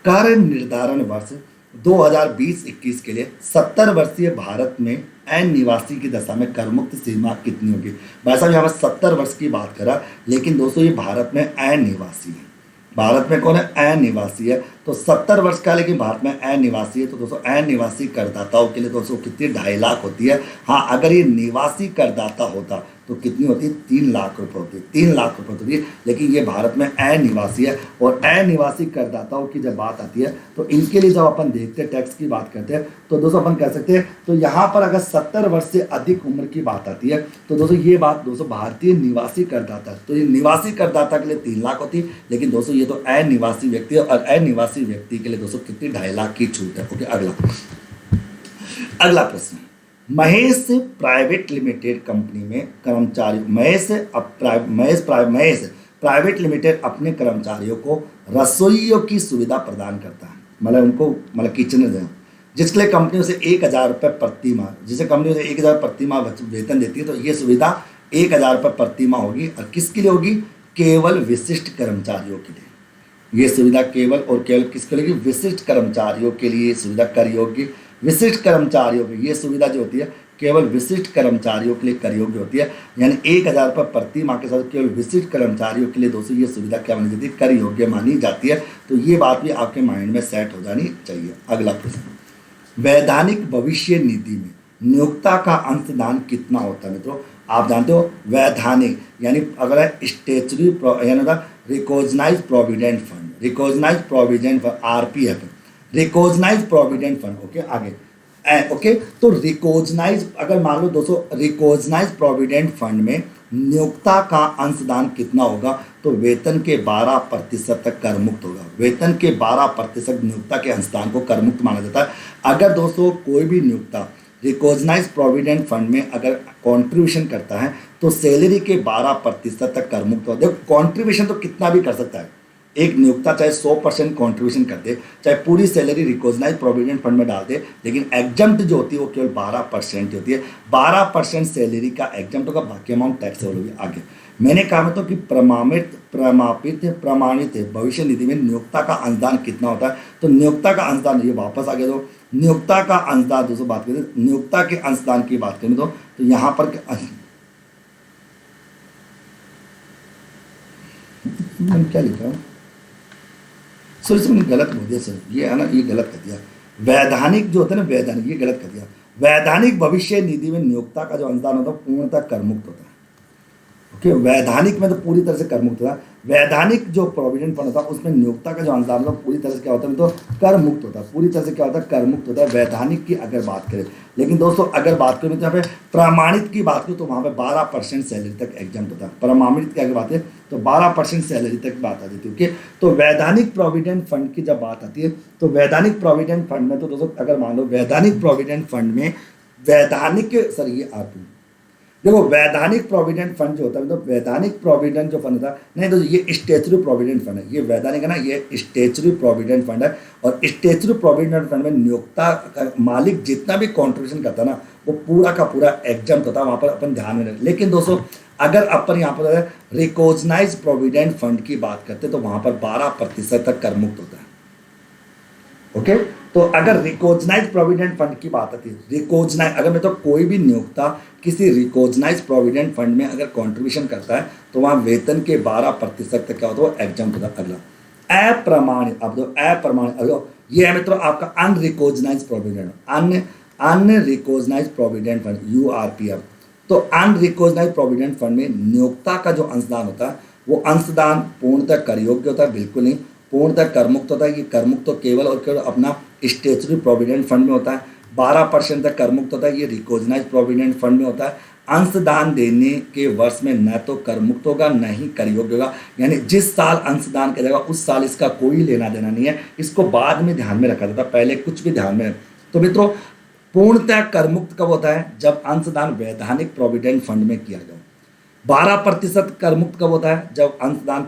कार्य निर्धारण वर्ष 2020-21 के लिए 70 वर्षीय भारत में अनिवासी की दशा में कर मुक्त सीमा कितनी होगी। भाई साहब यहाँ पर 70 वर्ष की बात करा, लेकिन दोस्तों ये भारत में अनिवासी है, भारत में कौन है, अनिवासी है, तो 70 वर्ष का लेकिन भारत में अनिवासी है। तो दोस्तों अनिवासी करदाताओं के लिए दोस्तों कितनी 2.5 लाख होती है। हाँ, अगर ये निवासी करदाता होता तो कितनी होती है, 3 लाख रुपए होती है, 3 लाख रुपए होती है। लेकिन ये भारत में अनिवासी है। और अनिवासी करदाताओं की जब बात आती है तो इनके लिए जब अपन देखते हैं टैक्स की बात करते हैं तो दोस्तों अपन कह सकते हैं, तो यहाँ पर अगर 70 वर्ष से अधिक उम्र की बात आती है तो दोस्तों ये बात दोस्तों भारतीय निवासी करदाता, तो ये निवासी करदाता के लिए 3 लाख होती है। लेकिन दोस्तों ये तो अनिवासी व्यक्ति है, और अनिवासी व्यक्ति के लिए दोस्तों कितनी 2.5 लाख की छूट है। ओके, अगला प्रश्न, महेश प्राइवेट लिमिटेड कंपनी में कर्मचारी महेश प्राइवेट लिमिटेड अपने कर्मचारियों को रसोइयों की सुविधा प्रदान करता है, मतलब उनको मतलब किचन दें, जिसके लिए कंपनी उसे 1,000 रुपये प्रति माह, जिसे कंपनी उसे 1,000 प्रति माह वेतन देती है, तो ये सुविधा 1,000 रुपये प्रति माह होगी। और किसके लिए होगी, केवल विशिष्ट कर्मचारियों के लिए। ये सुविधा केवल और केवल किसके लिए, विशिष्ट कर्मचारियों के लिए सुविधा कर योग्य, विशिष्ट कर्मचारियों की ये सुविधा जो होती है केवल विशिष्ट कर्मचारियों के लिए कर योग्य होती है। यानी 1,000 रुपये प्रति माह के साथ केवल विशिष्ट कर्मचारियों के लिए दोस्तों ये सुविधा क्या मानी जाती है, कर योग्य मानी जाती है। तो ये बात भी आपके माइंड में सेट हो जानी चाहिए। अगला प्रश्न, वैधानिक भविष्य निधि में नियोक्ता का अंशदान कितना होता है मित्रों। आप जानते हो वैधानिक यानी अगर स्टेचुरी यानी recognised provident fund, recognised provident fund RPF, recognised provident fund. Okay, आगे ओके, तो रिकॉग्नाइज अगर मान लो दोस्तों रिकॉग्नाइज्ड प्रोविडेंट फंड में नियोक्ता का अंशदान कितना होगा, तो वेतन के 12% तक कर मुक्त होगा। वेतन के 12% नियोक्ता के अंशदान को कर मुक्त माना जाता है। अगर दोस्तों कोई भी नियोक्ता रिकॉग्नाइज प्रोविडेंट फंड में अगर कंट्रीब्यूशन करता है तो सैलरी के 12% तक कर मुक्त होगा। देखो कंट्रीब्यूशन तो कितना भी कर सकता है, एक नियोक्ता चाहे 100% कंट्रीब्यूशन कर दे, चाहे पूरी सैलरी रिकॉग्नाइज प्रोविडेंट फंड में डाल दे, लेकिन एग्जम्प्ट जो होती है वो केवल 12% होती है। 12% सैलरी का एग्जम्प्ट होगा, बाकी अमाउंट टैक्सेबल होगी। आगे मैंने कहा मतलब कि प्रमाणित भविष्य निधि में नियोक्ता का अंशदान कितना होता है। तो नियोक्ता का अंशदान, ये वापस आ गया, तो नियोक्ता का अंशदान दोस्तों बात करें, नियोक्ता के अंशदान की बात करें तो यहाँ पर क्या लिखा है, सॉरी मैंने गलत बोल दिया सर, ये है ना, ये गलत कर दिया। वैधानिक जो होता है ना, वैधानिक, ये गलत कर दिया। वैधानिक भविष्य निधि में नियोक्ता का जो अनुदान होता है पूर्णतः कर मुक्त होता है। ओके, वैधानिक में तो पूरी तरह से कर मुक्त होता है। वैधानिक जो प्रोविडेंट फंड होता है उसमें नियोक्ता का जो अनुदान होता है पूरी तरह से क्या होता है, तो कर मुक्त होता है, पूरी तरह से क्या होता है, कर मुक्त होता है वैधानिक की अगर बात करें। लेकिन दोस्तों अगर बात करें तो यहाँ पे प्रमाणित की बात करें तो वहाँ पे 12% सैलरी तक एग्जाम्प्ट होता है। प्रमाणित की अगर बात है तो 12% सैलरी तक बात आ जाती है। ओके, तो वैधानिक प्रोविडेंट फंड की जब बात आती है तो वैधानिक प्रोविडेंट फंड में तो दोस्तों अगर मान लो वैधानिक प्रोविडेंट फंड में वैधानिक सर ये आप देखो वैधानिक प्रोविडेंट फंड जो होता है, मतलब वैधानिक प्रोविडेंट जो फंड होता है, नहीं तो ये स्टेचुरी प्रोविडेंट फंड है, ये वैधानिक है ना, ये स्टेचुरी प्रोविडेंट फंड है। और स्टेचुरी प्रोविडेंट फंड में नियोक्ता का मालिक जितना भी कॉन्ट्रीब्यूशन करता है ना वो पूरा का पूरा एग्जाम्प्ट होता है, वहाँ पर अपन ध्यान में रखें। लेकिन दोस्तों अगर अपन यहाँ पर रिकॉग्नाइज प्रोविडेंट फंड की बात करते हैं तो वहाँ पर 12% तक कर मुक्त होता है। ओके, तो अगर रिकॉग्नाइज प्रोविडेंट फंड की बात आती है, रिकॉग्नाइज अगर मैं तो कोई भी नियोक्ता किसी रिकॉग्नाइज प्रोविडेंट फंड में अगर कंट्रीब्यूशन करता है तो वहाँ वेतन के 12% तक क्या होता है, वो एग्जाम्प्ट होता है। अगला अप्रमाणित, अब तो अप्रमाणित, अब ये है मित्रों आपका unrecognised provident, unrecognised provident fund URPF। तो अनरिकॉग्नाइज प्रोविडेंट फंड में नियोक्ता का जो अंशदान होता है वो अंशदान पूर्णतः कर योग्य होता है, बिल्कुल नहीं, पूर्णतः कर मुक्त होता है। कि कर मुक्त तो केवल और केवल अपना स्टेचुरी प्रोविडेंट फंड में होता है। 12% तक कर मुक्त होता है, ये रिकॉग्नाइज प्रोविडेंट फंड में होता है। अंशदान देने के वर्ष में न तो कर मुक्त होगा न ही कर योग्य होगा, यानी जिस साल अंशदान करेगा उस साल इसका कोई लेना देना नहीं है। इसको बाद में ध्यान में रखा जाता है, पहले कुछ भी ध्यान में। तो मित्रों पूर्णतः कर मुक्त कब होता है, जब अंशदान वैधानिक प्रोविडेंट फंड में किया गया। 12% कर मुक्त कब होता है, जब अंशदान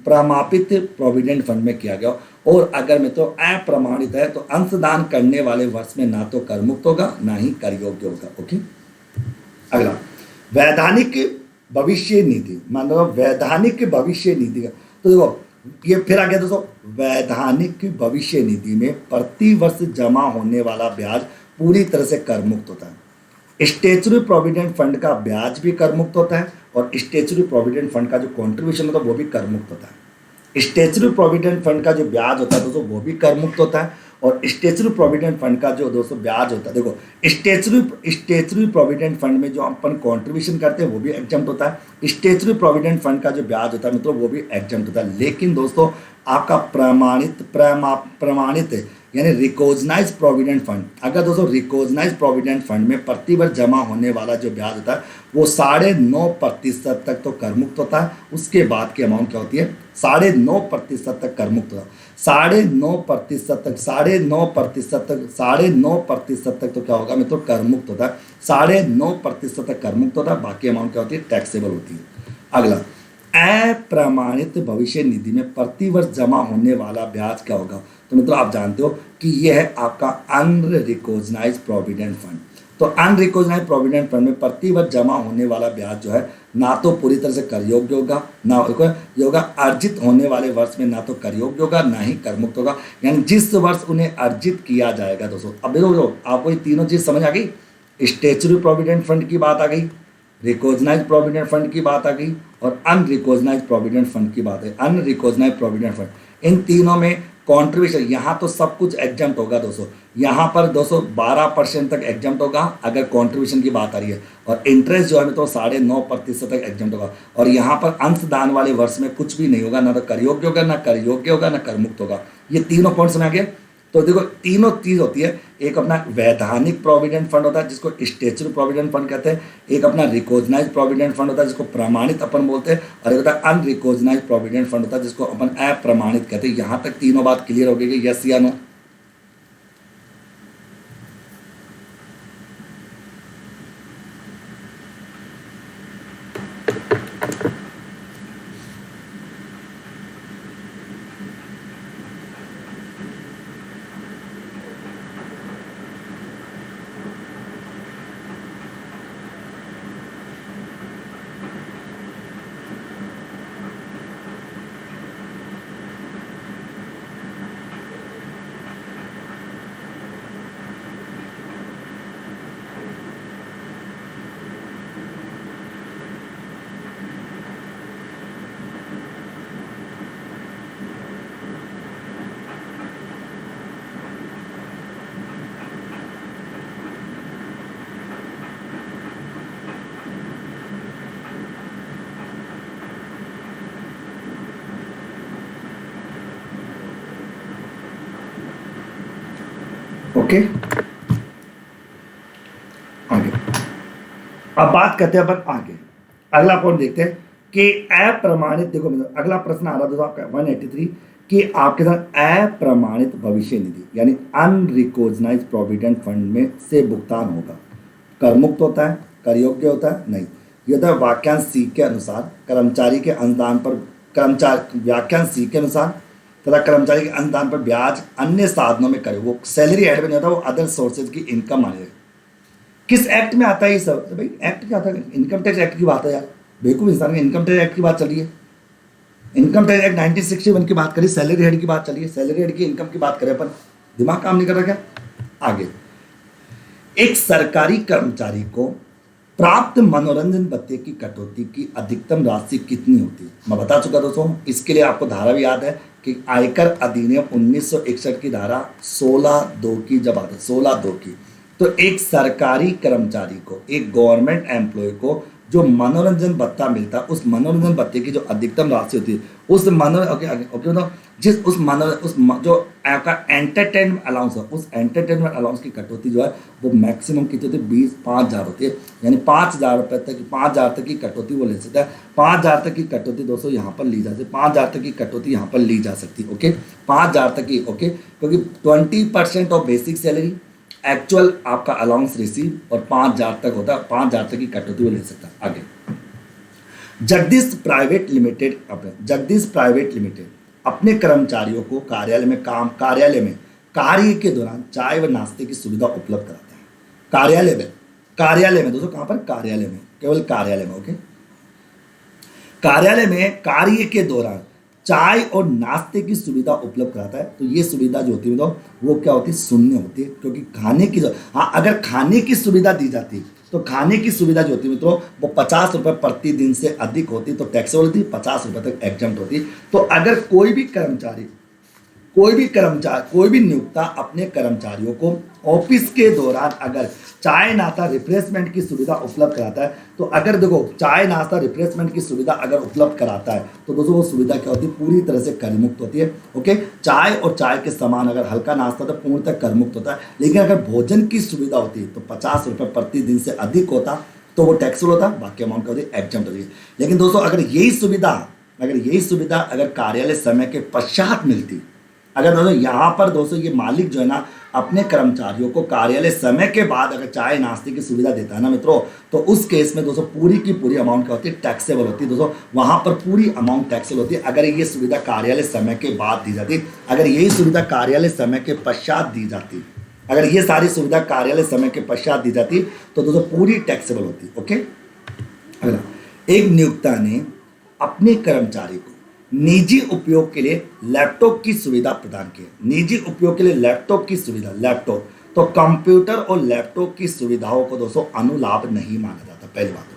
प्रमापित प्रोविडेंट फंड में किया गया। और अगर में तो अप्रमाणित है तो अंशदान करने वाले वर्ष में ना तो कर मुक्त होगा ना ही कर योग्य होगा। ओके, अगला वैधानिक भविष्य निधि, मान लो वैधानिक भविष्य निधि का, तो देखो ये फिर आ गया दोस्तों, वैधानिक भविष्य निधि में प्रति वर्ष जमा होने वाला ब्याज पूरी तरह से कर मुक्त होता है। स्टेचुरी प्रोविडेंट फंड का ब्याज भी कर मुक्त होता है और स्टेचुरी प्रोविडेंट फंड का जो कॉन्ट्रीब्यूशन होता है वो भी कर मुक्त होता है। स्टेचुरी प्रोविडेंट फंड का जो ब्याज होता है दोस्तों वो भी कर मुक्त होता है, और स्टेचुरी प्रोविडेंट फंड का जो दोस्तों ब्याज होता है, देखो स्टेचुरी प्रोविडेंट फंड में जो अपन कंट्रीब्यूशन करते हैं वो भी एग्जम्प्ट होता है, स्टेचुरी प्रोविडेंट फंड का जो ब्याज होता है मतलब वो भी एग्जम्प्ट होता है। लेकिन दोस्तों आपका प्रमाणित यानी रिकॉग्नाइज प्रोविडेंट फंड, अगर दोस्तों रिकॉग्नाइज प्रोविडेंट फंड में प्रतिवर्ष जमा होने वाला जो ब्याज होता है वो 9.5% तक तो कर मुक्त होता है, उसके बाद की अमाउंट क्या होती है 9.5% तक कर मुक्त होता है, 9.5% तक 9.5% तक तो क्या होगा मतलब कर मुक्त होता है, 9.5% तक कर मुक्त होता है, बाकी अमाउंट क्या होती है टैक्सेबल होती है। अगला, अप्रमाणित भविष्य निधि में प्रतिवर्ष जमा होने वाला ब्याज क्या होगा, तो मतलब आप जानते हो कि यह है आपका अनरिकॉग्नाइज्ड प्रोविडेंट फंड। तो अनरिकॉग्नाइज्ड प्रोविडेंट फंड में प्रतिवर्ष जमा होने वाला ब्याज जो है ना तो पूरी तरह से कर योग्य होगा, ना होगा अर्जित होने वाले वर्ष में ना तो कर योग्य होगा ना ही कर मुक्त होगा, यानी जिस वर्ष उन्हें अर्जित किया जाएगा दोस्तों। अब देखो आपको ये तीनों चीज समझ आ गई, स्टेचुरी प्रोविडेंट फंड की बात आ गई, रिकॉग्नाइज्ड प्रोविडेंट फंड की बात आ गई, और अनरिकॉग्नाइज्ड प्रोविडेंट फंड की बात है। अनरिकॉग्नाइज्ड प्रोविडेंट फंड, इन तीनों में कॉन्ट्रीब्यूशन यहाँ तो सब कुछ एग्जम्प्ट होगा दोस्तों, यहाँ पर दोस्तों 12% तक एग्जम्प्ट होगा अगर कॉन्ट्रीब्यूशन की बात आ रही है, और इंटरेस्ट जो है तो 9.5% तक एग्जम्प्ट होगा, और यहाँ पर अंशदान वाले वर्ष में कुछ भी नहीं होगा, ना तो कर योग्य होगा ना कर योग्य होगा ना कर मुक्त होगा। ये तीनों पॉइंट्स में आ गए। तो देखो तीनों चीज होती है, एक अपना वैधानिक प्रोविडेंट फंड होता है जिसको स्टेचुरी प्रोविडेंट फंड कहते हैं, एक अपना रिकॉग्नाइज्ड प्रोविडेंट फंड होता है जिसको प्रमाणित अपन बोलते हैं, और एक होता है अनरिकॉग्नाइज्ड प्रोविडेंट फंड होता है जिसको अपन अप्रमाणित कहते हैं। यहाँ तक तीनों बात क्लियर हो गई, यस या नो? ओके, आगे अब बात करते हैं अपन आगे। अगला पॉइंट देखते हैं कि अप्रमाणित, देखो अगला प्रश्न आ रहा था आपका 183 कि आपके साथ अप्रमाणित भविष्य निधि यानी अनरिकॉग्नाइज्ड प्रोविडेंट फंड में से भुगतान होगा, कर मुक्त होता है, कर योग्य होता है नहीं। यदि वाक्यांश सी के अनुसार कर्मचारी के अनुदान पर वाक्यांश सी के अनुसार तथा कर्मचारी के अनुदान पर ब्याज अन्य साधनों में करे, वो सैलरी एड में नहीं होता, वो अदर सोर्सेज की इनकम माने। किस एक्ट में आता है ये सब? तो भाई एक्ट क्या आता है? इनकम टैक्स एक्ट की बात है यार, बेवकूफ इंसान में इनकम टैक्स एक्ट की बात चल रही है। इनकम टैक्स एक्ट 1961 की बात करी, सैलरी हेड की बात चलिए, सैलरी हेड की इनकम की बात करें अपन, दिमाग काम नहीं कर रहा क्या? आगे, एक सरकारी कर्मचारी को प्राप्त मनोरंजन भत्ते की कटौती की अधिकतम राशि कितनी होती है? मैं बता चुका दोस्तों, इसके लिए आपको धारा भी याद है कि आयकर अधिनियम 1961 की धारा 16(2) की जब आती है 16(2) की, तो एक सरकारी कर्मचारी को, एक गवर्नमेंट एम्प्लॉय को जो मनोरंजन भत्ता मिलता है, उस मनोरंजन भत्ते की जो अधिकतम राशि होती है, उस जो आपका एंटरटेनमेंट अलाउंस है, उस एंटरटेनमेंट अलाउंस की कटौती जो है वो मैक्सिमम कितनी होती है? 5,000 होती है, यानी 5,000 रुपये तक, 5,000 तक की कटौती वो ले सकता है। 5,000 तक की कटौती दोस्तों यहाँ पर ली जा सकती है, 5,000 तक की कटौती यहाँ पर ली जा सकती है। ओके, 5,000 तक की, ओके, क्योंकि 20% ऑफ बेसिक सैलरी एक्चुअल आपका अलाउंस रिसीव और 5,000 तक होता है, 5,000 तक की कटौती वो ले सकता है। आगे, जगदीश प्राइवेट लिमिटेड अपने कर्मचारियों को कार्यालय में कार्य के दौरान चाय व नाश्ते की सुविधा उपलब्ध कराता है। कार्यालय में दोस्तों, कहां पर? कार्यालय में, केवल कार्यालय में। ओके, कार्यालय में कार्य के दौरान चाय और नाश्ते की सुविधा उपलब्ध कराता है। तो ये सुविधा जो होती है वो क्या होती है? शून्य होती है, क्योंकि खाने की, हाँ, अगर खाने की सुविधा दी जाती तो खाने की सुविधा जो होती है मित्रों वो 50 रुपये प्रति दिन से अधिक होती तो टैक्सेबल होती, 50 रुपये तक एग्जम्प्ट होती। तो अगर कोई भी कोई भी नियोक्ता अपने कर्मचारियों को ऑफिस के दौरान अगर चाय नाश्ता रिफ्रेशमेंट की सुविधा उपलब्ध कराता है, तो अगर देखो चाय नाश्ता रिफ्रेशमेंट की सुविधा अगर उपलब्ध कराता है तो दोस्तों वो सुविधा क्या होती है, पूरी तरह से कर मुक्त होती है। ओके, चाय और चाय के समान अगर हल्का नाश्ता तो पूर्णतः कर मुक्त होता है। लेकिन अगर भोजन की सुविधा होती है तो 50 रुपये प्रति दिन से अधिक होता तो वो टैक्सेबल होता, बाकी अमाउंट क्या होती है, एग्जम्प्ट होती है। लेकिन दोस्तों अगर यही सुविधा अगर कार्यालय समय के पश्चात मिलती, अगर दोस्तों यहाँ पर दोस्तों ये मालिक जो है ना अपने कर्मचारियों को कार्यालय समय के बाद अगर चाय नाश्ते की सुविधा देता है ना मित्रों, तो उस केस में दोस्तों पूरी की पूरी अमाउंट क्या होती है, टैक्सेबल होती है। दोस्तों वहाँ पर पूरी अमाउंट टैक्सेबल होती है अगर ये सुविधा कार्यालय समय के बाद दी जाती। अगर यही सुविधा कार्यालय समय के पश्चात दी जाती, अगर ये सारी सुविधा कार्यालय समय के पश्चात दी जाती तो दोस्तों पूरी टैक्सेबल होती। ओके, अगला, एक नियोक्ता ने अपने कर्मचारी को निजी उपयोग के लिए लैपटॉप की सुविधा प्रदान की। निजी उपयोग के लिए लैपटॉप की सुविधा, लैपटॉप तो कंप्यूटर और लैपटॉप की सुविधाओं को दोस्तों अनुलाभ नहीं माना जाता। पहली बात तो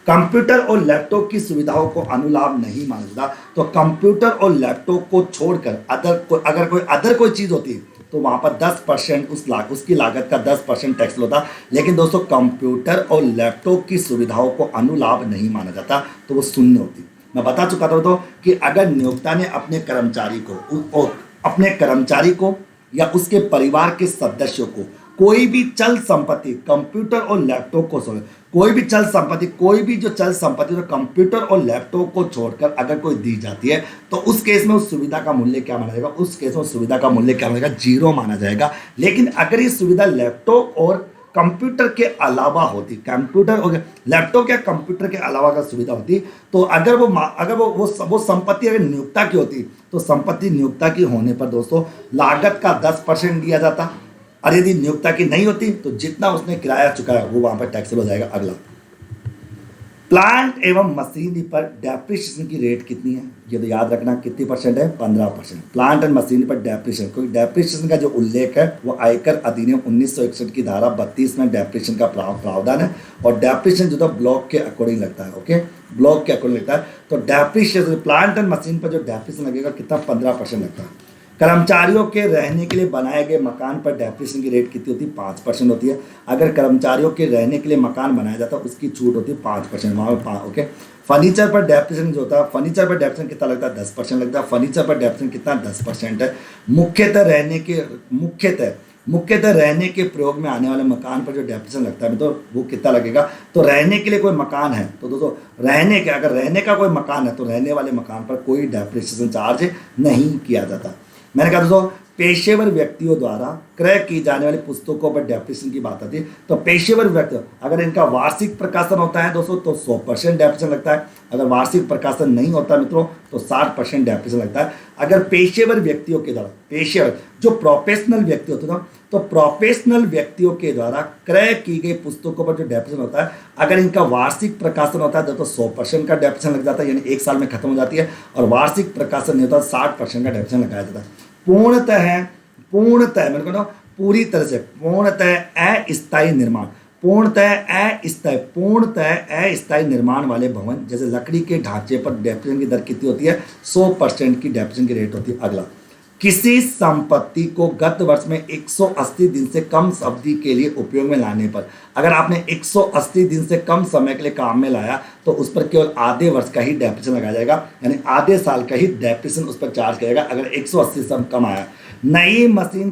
कंप्यूटर और लैपटॉप की सुविधाओं को अनुलाभ नहीं माना जाता। तो कंप्यूटर और लैपटॉप को छोड़कर अगर कोई अदर कोई चीज होती तो वहां पर 10% उसकी लागत का 10% टैक्स होता। लेकिन दोस्तों कंप्यूटर और लैपटॉप की सुविधाओं को अनुलाभ नहीं माना जाता, तो वो शून्य होती। मैं बता चुका था तो कि अगर नियोक्ता ने अपने कर्मचारी को या उसके परिवार के सदस्यों को कोई भी चल संपत्ति, कंप्यूटर और लैपटॉप को कोई भी जो चल संपत्ति तो कंप्यूटर और लैपटॉप को छोड़कर अगर कोई दी जाती है तो उस केस में उस सुविधा का मूल्य क्या माना जाएगा, उस केस में उस सुविधा का मूल्य क्या माना जाएगा, 0 माना जाएगा। लेकिन अगर ये सुविधा लैपटॉप और कंप्यूटर के अलावा होती, कंप्यूटर और लैपटॉप या कंप्यूटर के अलावा अगर सुविधा होती, तो अगर वो संपत्ति अगर नियोक्ता की होती तो संपत्ति नियोक्ता की होने पर दोस्तों लागत का 10% दिया जाता। और यदि नियोक्ता की नहीं होती तो जितना उसने किराया चुकाया वो वहां पर टैक्सेबल हो जाएगा। अगला, प्लांट एवं मशीनरी पर डेप्रिसिएशन की रेट कितनी है, ये तो याद रखना, कितनी परसेंट है, 15%। प्लांट एंड मशीनरी पर डेप्रिसिएशन, क्योंकि डेप्रिसिएशन का जो उल्लेख है वो आयकर अधिनियम 1961 की धारा 32 में डेप्रिसिएशन का प्रावधान है। और डेप्रिसिएशन जो था ब्लॉक के अकॉर्डिंग लगता है। ओके, ब्लॉक के अकॉर्डिंग लगता है। तो डेप्रिसिएशन प्लांट एंड मशीन पर जो डेप्रिसिएशन लगेगा कितना, 15% लगता है। कर्मचारियों के रहने के लिए बनाए गए मकान पर डेप्रिसिएशन की रेट कितनी होती है, 5% होती है। अगर कर्मचारियों के रहने के लिए मकान बनाया जाता है उसकी छूट होती है 5%, वहाँ पर ओके। फर्नीचर पर डेप्रिसिएशन जो होता है, फर्नीचर पर डेप्रिसिएशन कितना लगता है, 10% लगता है। फर्नीचर पर डेप्रिसिएशन कितना, 10% है। मुख्यतः रहने के प्रयोग में आने वाले मकान पर जो डेप्रिसिएशन लगता है तो वो कितना लगेगा। तो रहने के लिए कोई मकान है तो दोस्तों अगर रहने का कोई मकान है तो रहने वाले मकान पर कोई डेप्रिसिएशन चार्ज नहीं किया जाता। मैंने कहा दोस्तों पेशेवर व्यक्तियों द्वारा क्रय की जाने वाली पुस्तकों पर डेप्रिसिएशन की बात आती है। तो पेशेवर व्यक्ति अगर इनका वार्षिक प्रकाशन होता है दोस्तों तो 100% डेप्रिसिएशन लगता है। अगर वार्षिक प्रकाशन नहीं होता मित्रों तो 60% डेप्रिसिएशन लगता है। अगर पेशेवर व्यक्तियों के द्वारा, पेशेवर जो प्रोफेशनल व्यक्ति होते हैं तो प्रोफेशनल व्यक्तियों के द्वारा क्रय की गई पुस्तकों पर जो डेप्रिसिएशन होता है, अगर इनका वार्षिक प्रकाशन होता है तो 100% का डेप्रिसिएशन लग जाता है, यानी 1 साल में खत्म हो जाती है। और वार्षिक प्रकाशन नहीं होता 60% का डेप्रिसिएशन लगाया जाता है। पूर्णतः मैंने कहा पूरी तरह से पूर्णतः अस्थायी निर्माण वाले भवन जैसे लकड़ी के ढांचे पर डेप्रिसिएशन की दर कितनी होती है, 100% की डेप्रिसिएशन की रेट होती है। अगला, किसी संपत्ति को गत वर्ष में 180 दिन से कम अवधि के लिए उपयोग में लाने पर, अगर आपने 180 दिन से कम समय के लिए काम में लाया तो उस पर केवल आधे वर्ष का ही डेप्रिसिएशन लगाया जाएगा, यानी आधे साल का ही डेप्रिसिएशन उस पर चार्ज करेगा अगर 180 से कम आया। नई मशीन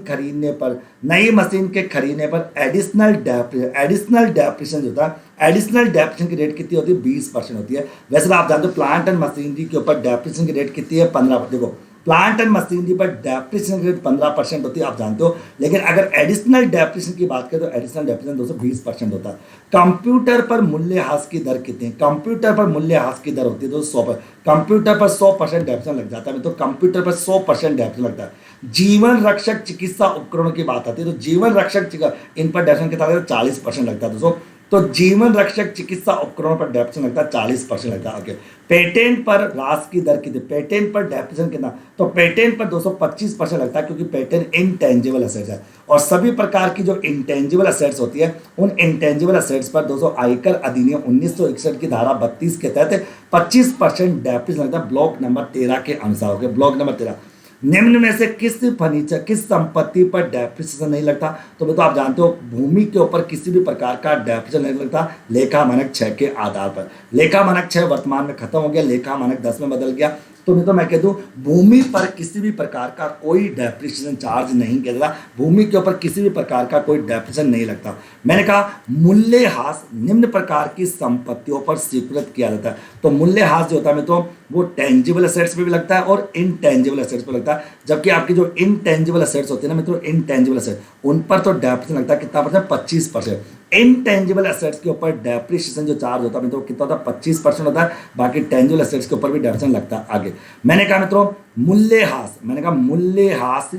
के खरीदने पर एडिशनल डेप्रिसिएशन जो था, एडिशनल डेप्रिसिएशन की रेट कितनी होती है, 20% होती है। वैसे तो आप जानते हो प्लांट एंड मशीनरी के ऊपर डेप्रिसिएशन की रेट कितनी है, 15%। देखो प्लांट एंड मशीनरी पर डेप्रिसिएशन की रेट 15% होती है, आप जानते हो। लेकिन अगर एडिशनल डेप्रिसिएशन की बात करें तो एडिशनल डेप्रिसिएशन 220% होता है। कंप्यूटर पर मूल्यह्रास की दर कितनी है, कंप्यूटर पर मूल्यह्रास की दर होती है 100%। कंप्यूटर पर 100% डेप्रिसिएशन लग जाता है, तो कंप्यूटर पर 100% डेप्रिसिएशन लगता है। जीवन रक्षक चिकित्सा उपकरणों की बात आती है तो जीवन रक्षक इन पर डेप्रिसिएशन कितना लगता है, 40% लगता है दोस्तों। तो जीवन रक्षक चिकित्सा उपकरणों पर डेप्रेशन लगता है 40% लगता है। ओके, पेटेंट पर राशि की दर कितनी, पेटेंट पर डेप्रेशन कितना, तो पेटेंट पर 225% लगता है, क्योंकि पेटेंट इंटेंजिबल असेट्स है और सभी प्रकार की जो इंटेंजिबल असेट्स होती है उन इंटेंजिबल असेट्स पर 200 आयकर अधिनियम 1961 की धारा 32 के तहत 25% डेप्रेशन लगता है ब्लॉक नंबर 13 के अनुसार। ओके, ब्लॉक नंबर 13, निम्न में से किस फर्नीचर किस संपत्ति पर डेप्रिसिएशन नहीं लगता, तो मैं तो आप जानते हो भूमि के ऊपर किसी भी प्रकार का डेप्रिसिएशन नहीं लगता लेखा मानक 6 के आधार पर। लेखा मानक 6 वर्तमान में खत्म हो गया, लेखा मानक 10 में बदल गया, तो मैं कह दूं भूमि पर किसी भी प्रकार का कोई डेप्रिसिएशन चार्ज नहीं किया जाता, भूमि के ऊपर किसी भी प्रकार का कोई डेप्रिसिएशन नहीं लगता। मैंने कहा मूल्यह्रास निम्न प्रकार की संपत्तियों पर स्वीकृत किया जाता है, तो मूल्यह्रास जो होता है तो वो टेंजिबल असेट्स पे भी लगता है और इनटेंजिबल असेट्स पे लगता है, जबकि आपकी जो इनटेंजिबल असेट्स होती है ना मित्रों, इनटेंजिबल असेट उन पर तो डेप्रिसिएशन लगता है कितना परसेंट, 25%। इनटेंजिबल असेट्स के ऊपर डेप्रिसिएशन जो चार्ज होता है मित्रों कितना होता है, 25% होता है, बाकी टेंजिबल असेट्स के ऊपर भी डेप्रिसिएशन लगता है। आगे मैंने कहा मित्रों मूल्यह्रास, मैंने कहा मूल्यह्रास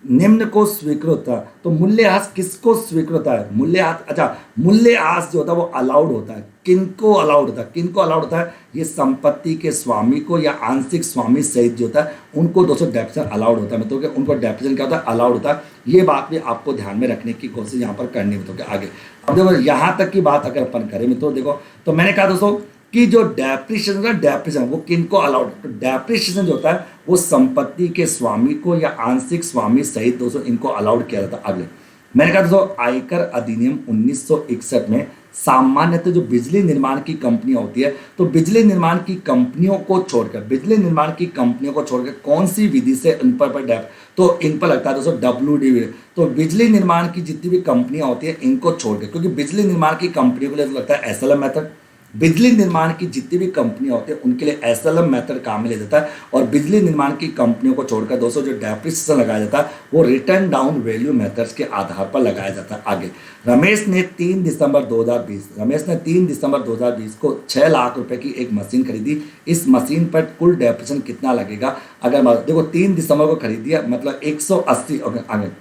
निम्न को स्वीकृत है, तो मूल्यह्रास किसको स्वीकृत है, मूल्यह्रास, अच्छा मूल्यह्रास जो होता है वो अलाउड होता है, किनको अलाउड होता है, किनको अलाउड होता है, ये संपत्ति के स्वामी को या आंशिक स्वामी सहित जो होता है उनको 200 डेप्रिसिएशन अलाउड होता है, मतलब उनको डेप्रिसिएशन क्या होता है, अलाउड होता है। ये बात भी आपको ध्यान में रखने की कोशिश यहाँ पर करनी है। तो आगे अब देखो यहाँ तक की बात अगर अपन करें मित्रों, देखो तो मैंने कहा दोस्तों कि जो डेप्रिसिएशन वो किनको अलाउड, तो डेप्रिसिएशन जो होता है वो संपत्ति के स्वामी को या आंशिक स्वामी सहित दोस्तों इनको अलाउड किया जाता है। अगले मैंने कहा दोस्तों आयकर अधिनियम 1961 में सामान्यतः जो बिजली निर्माण की कंपनियां होती है, तो बिजली निर्माण की कंपनियों को छोड़कर, बिजली निर्माण की कंपनियों को छोड़कर कौन सी विधि से इन पर डेप, तो इन पर लगता है दोस्तों WDV। तो बिजली निर्माण की जितनी भी कंपनियां होती है इनको छोड़कर, क्योंकि बिजली निर्माण की कंपनियों के लिए तो लगता है SLM मेथड, बिजली निर्माण की जितनी भी कंपनियां होती हैं उनके लिए SLM मेथड काम में ले जाता है, और बिजली निर्माण की कंपनियों को छोड़कर दोस्तों जो डेप्रिसिएशन लगाया जाता है वो रिटर्न डाउन वैल्यू मेथड्स के आधार पर लगाया जाता है। आगे रमेश ने 3 दिसंबर 2020 को 6 लाख रुपए की एक मशीन खरीदी। इस मशीन पर कुल डेप्रिसिएशन कितना लगेगा, अगर देखो 3 दिसंबर को खरीदी है मतलब 180। आगे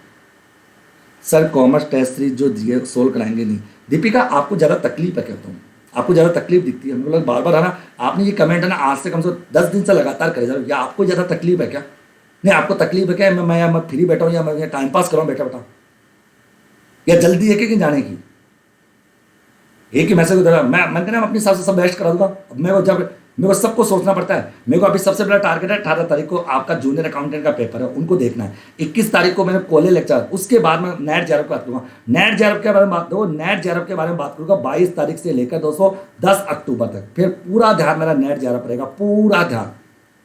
सर कॉमर्स टेस्ट सीरीज जो दिए सोल्व कराएंगे नहीं, दीपिका आपको ज़्यादा तकलीफ है, कहता हूँ आपको ज़्यादा तकलीफ दिखती है, हम लोग बार बार है ना, आपने ये कमेंट है ना आज से कम से कम 10 दिन से लगातार करे जा रहे हो, या आपको ज़्यादा तकलीफ है क्या, नहीं आपको तकलीफ है क्या, मैं फ्री बैठा हूँ या मैं टाइम पास कर रहा हूँ बैठा बैठा, या जल्दी है कि जाने की, एक ही मैसेज मैं कहना अपने हिसाब से सब बेस्ट करा दूंगा। अब मेरे को सबको सोचना पड़ता है, मेरे को अभी सबसे बड़ा टारगेट है 18 तारीख को आपका जूनियर अकाउंटेंट का पेपर है, उनको देखना है। 21 तारीख को मेरे कॉलेज लेक्चर, उसके बाद मैं नेट जेआरएफ की बात करूँगा, नेट जेआरएफ के बारे में बात करूँ, नेट जेआरएफ के बारे में बात करूँगा 22 तारीख से लेकर दोस्तों 10 अक्टूबर तक, फिर पूरा ध्यान मेरा नेट जेआरएफ रहेगा, पूरा ध्यान,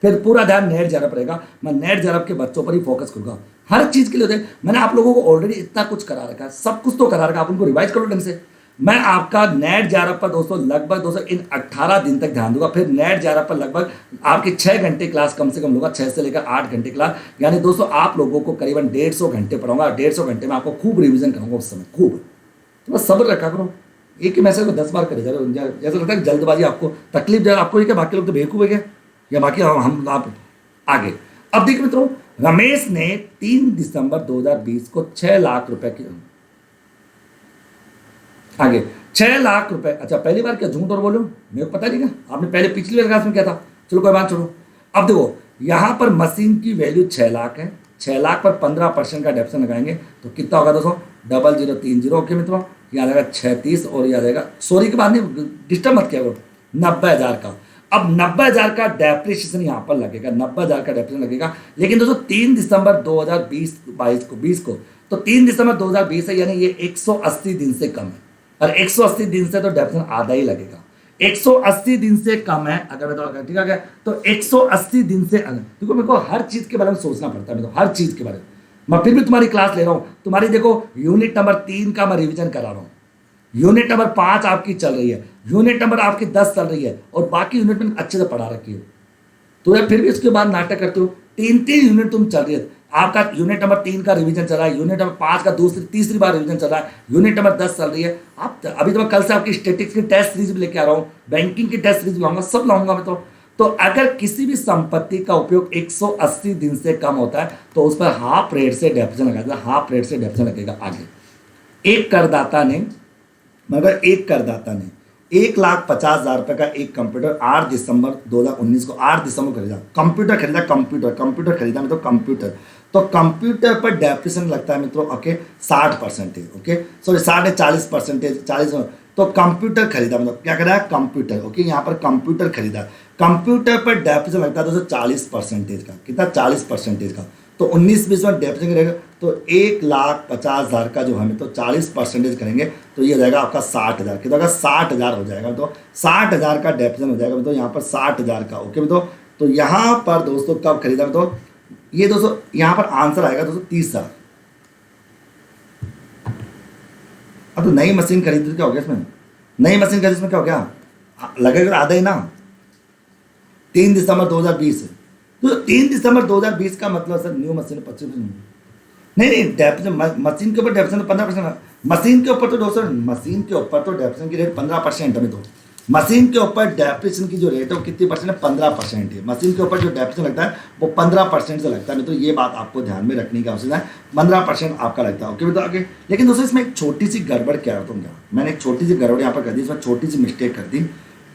फिर पूरा ध्यान नेट जेआरएफ रहेगा। मैं नेट जेआरएफ के बच्चों पर ही फोकस करूँगा हर चीज़ के लिए। मैंने आप लोगों को ऑलरेडी इतना कुछ करा रखा है, सब कुछ तो करा रखा है, आप उनको रिवाइज करो ढंग से। मैं आपका नेट जेआरएफ पर दोस्तों लगभग दोस्तों इन 18 दिन तक ध्यान दूंगा, फिर नेट जेआरएफ पर लगभग आपके 6 घंटे क्लास कम से कम लूंगा, 6 से लेकर 8 घंटे क्लास, यानी दोस्तों आप लोगों को करीबन 150 घंटे पढ़ाऊंगा। 150 घंटे में आपको खूब रिवीजन करूंगा उस समय, खूब। तो बस सब्र रखा करो, एक ही मैसेज को 10 बार करे जा रहे हो, जैसा लगता है जल्दबाजी आपको तकलीफ दे आपको, क्या बाकी लोग तो बेवकूफ है क्या, या बाकी हम आप आगे। अब देखिए मित्रों, रमेश ने 3 दिसंबर 2020 को 6 लाख रुपए की, आगे 6 लाख रुपए, अच्छा पहली बार क्या झूठ और बोलूं, मेरे को पता नहीं क्या, आपने पहले पिछली क्लास में क्या था, चलो कोई बात छोड़ो। अब देखो यहां पर मशीन की वैल्यू 6 लाख है, 6 लाख पर 15% का डेप्शन लगाएंगे तो कितना होगा दोस्तों, 0030। ओके मित्रों, याद आएगा 36 और याद आएगा, सॉरी के बाद नहीं डिस्टर्ब मत किया करो, 90,000 का। अब 90,000 का डेप्रिसिएशन यहाँ पर लगेगा, 90,000 का डेप्रिसिएशन लगेगा, लेकिन दोस्तों 3 दिसंबर 2020 को, तो 3 दिसंबर 2020 है, यानी ये 180 दिन से कम है, और 180 दिन से तो डेप्रिसिएशन आधा ही लगेगा। 180 दिन से कम है अगर मैं तो ठीक है, तो 180 दिन से देखो मेरे को हर चीज के बारे में सोचना पड़ता है, हर चीज के बारे में। मैं फिर भी तुम्हारी क्लास ले रहा हूँ, तुम्हारी देखो यूनिट नंबर 3 का मैं रिवीजन करा रहा हूँ, यूनिट नंबर 5 आपकी चल रही है, यूनिट नंबर आपकी 10 चल रही है, और बाकी यूनिट में अच्छे से पढ़ा रखी हो, तो यार फिर भी इसके बाद नाटक करते हो। 3 यूनिट तुम चल रही है, आपका यूनिट नंबर 3 का रिवीजन चल रहा है, यूनिट नंबर 5 का तीसरी बार रिवीजन चल रहा है, यूनिट नंबर 10 चल रही है। आप अभी तो मैं कल से आपकी स्टैटिस्टिक्स की टेस्ट सीरीज भी लेके आ रहा हूँ, बैंकिंग की टेस्ट सीरीज लाऊंगा, सब लाऊंगा मैं तो अगर किसी भी संपत्ति का उपयोग 180 दिन से कम होता है तो उस पर हाफ रेट से डेप्रिसिएशन लगाएगा, हाफ रेट से डेप्रिसिएशन लगेगा। आगे एक करदाता ने मगर एक करदाता ने 1,50,000 रुपये का एक कंप्यूटर 8 दिसंबर 2019 को 8 दिसंबर खरीदा। कंप्यूटर खरीदा, कंप्यूटर खरीदा मतलब कंप्यूटर। तो कंप्यूटर पर डेप्रिसिएशन लगता है मित्रों, ओके 60%, ओके सॉरी 40%, 40। तो कंप्यूटर खरीदा मतलब क्या करा है, कंप्यूटर, ओके यहाँ पर कंप्यूटर खरीदा। कंप्यूटर पर डेप्रिसिएशन लगता है दोस्तों 40% का, कितना 40% का। तो 19-20 में डेप्रिसिएशन रहेगा तो 1,50,000 का जो है तो 40% करेंगे तो ये हो जाएगा आपका 60,000, कितना होगा 60,000 हो जाएगा। तो 60,000 का डेप्रिसिएशन हो जाएगा तो यहाँ पर 60,000 का, ओके तो यहाँ पर दोस्तों कब खरीदा तो ये दोस्तों यहाँ पर आंसर आएगा दोस्तों 30,000। अब तो नई मशीन खरीदी तो क्या हो गया इसमें, नई मशीन खरीदी इसमें क्या हो गया, लगेगा आधा ही ना। 3 दिसंबर 2020 तो 3 दिसंबर 2020 का मतलब सर न्यू मशीन 25%, नहीं डेप्रिसिएशन मशीन के ऊपर डेप्रिसिएशन 15%, मशीन के ऊपर तो दोस्तों मशीन के ऊपर तो डेप्रिसिएशन की रेट 15% है। तो मशीन के ऊपर डेप्रिसिएशन की जो रेट है वो कितनी परसेंट है, 15% है। मशीन के ऊपर जो डेप्रिसिएशन लगता है वो 15% से लगता है। तो ये बात आपको ध्यान में रखने की आवश्यकता है, 15% आपका लगता है, ओके। तो आगे लेकिन दोस्तों इसमें एक छोटी सी गड़बड़ क्या है, मैंने एक छोटी सी गड़बड़ यहाँ पर कर दी, इसमें छोटी सी मिस्टेक कर दी।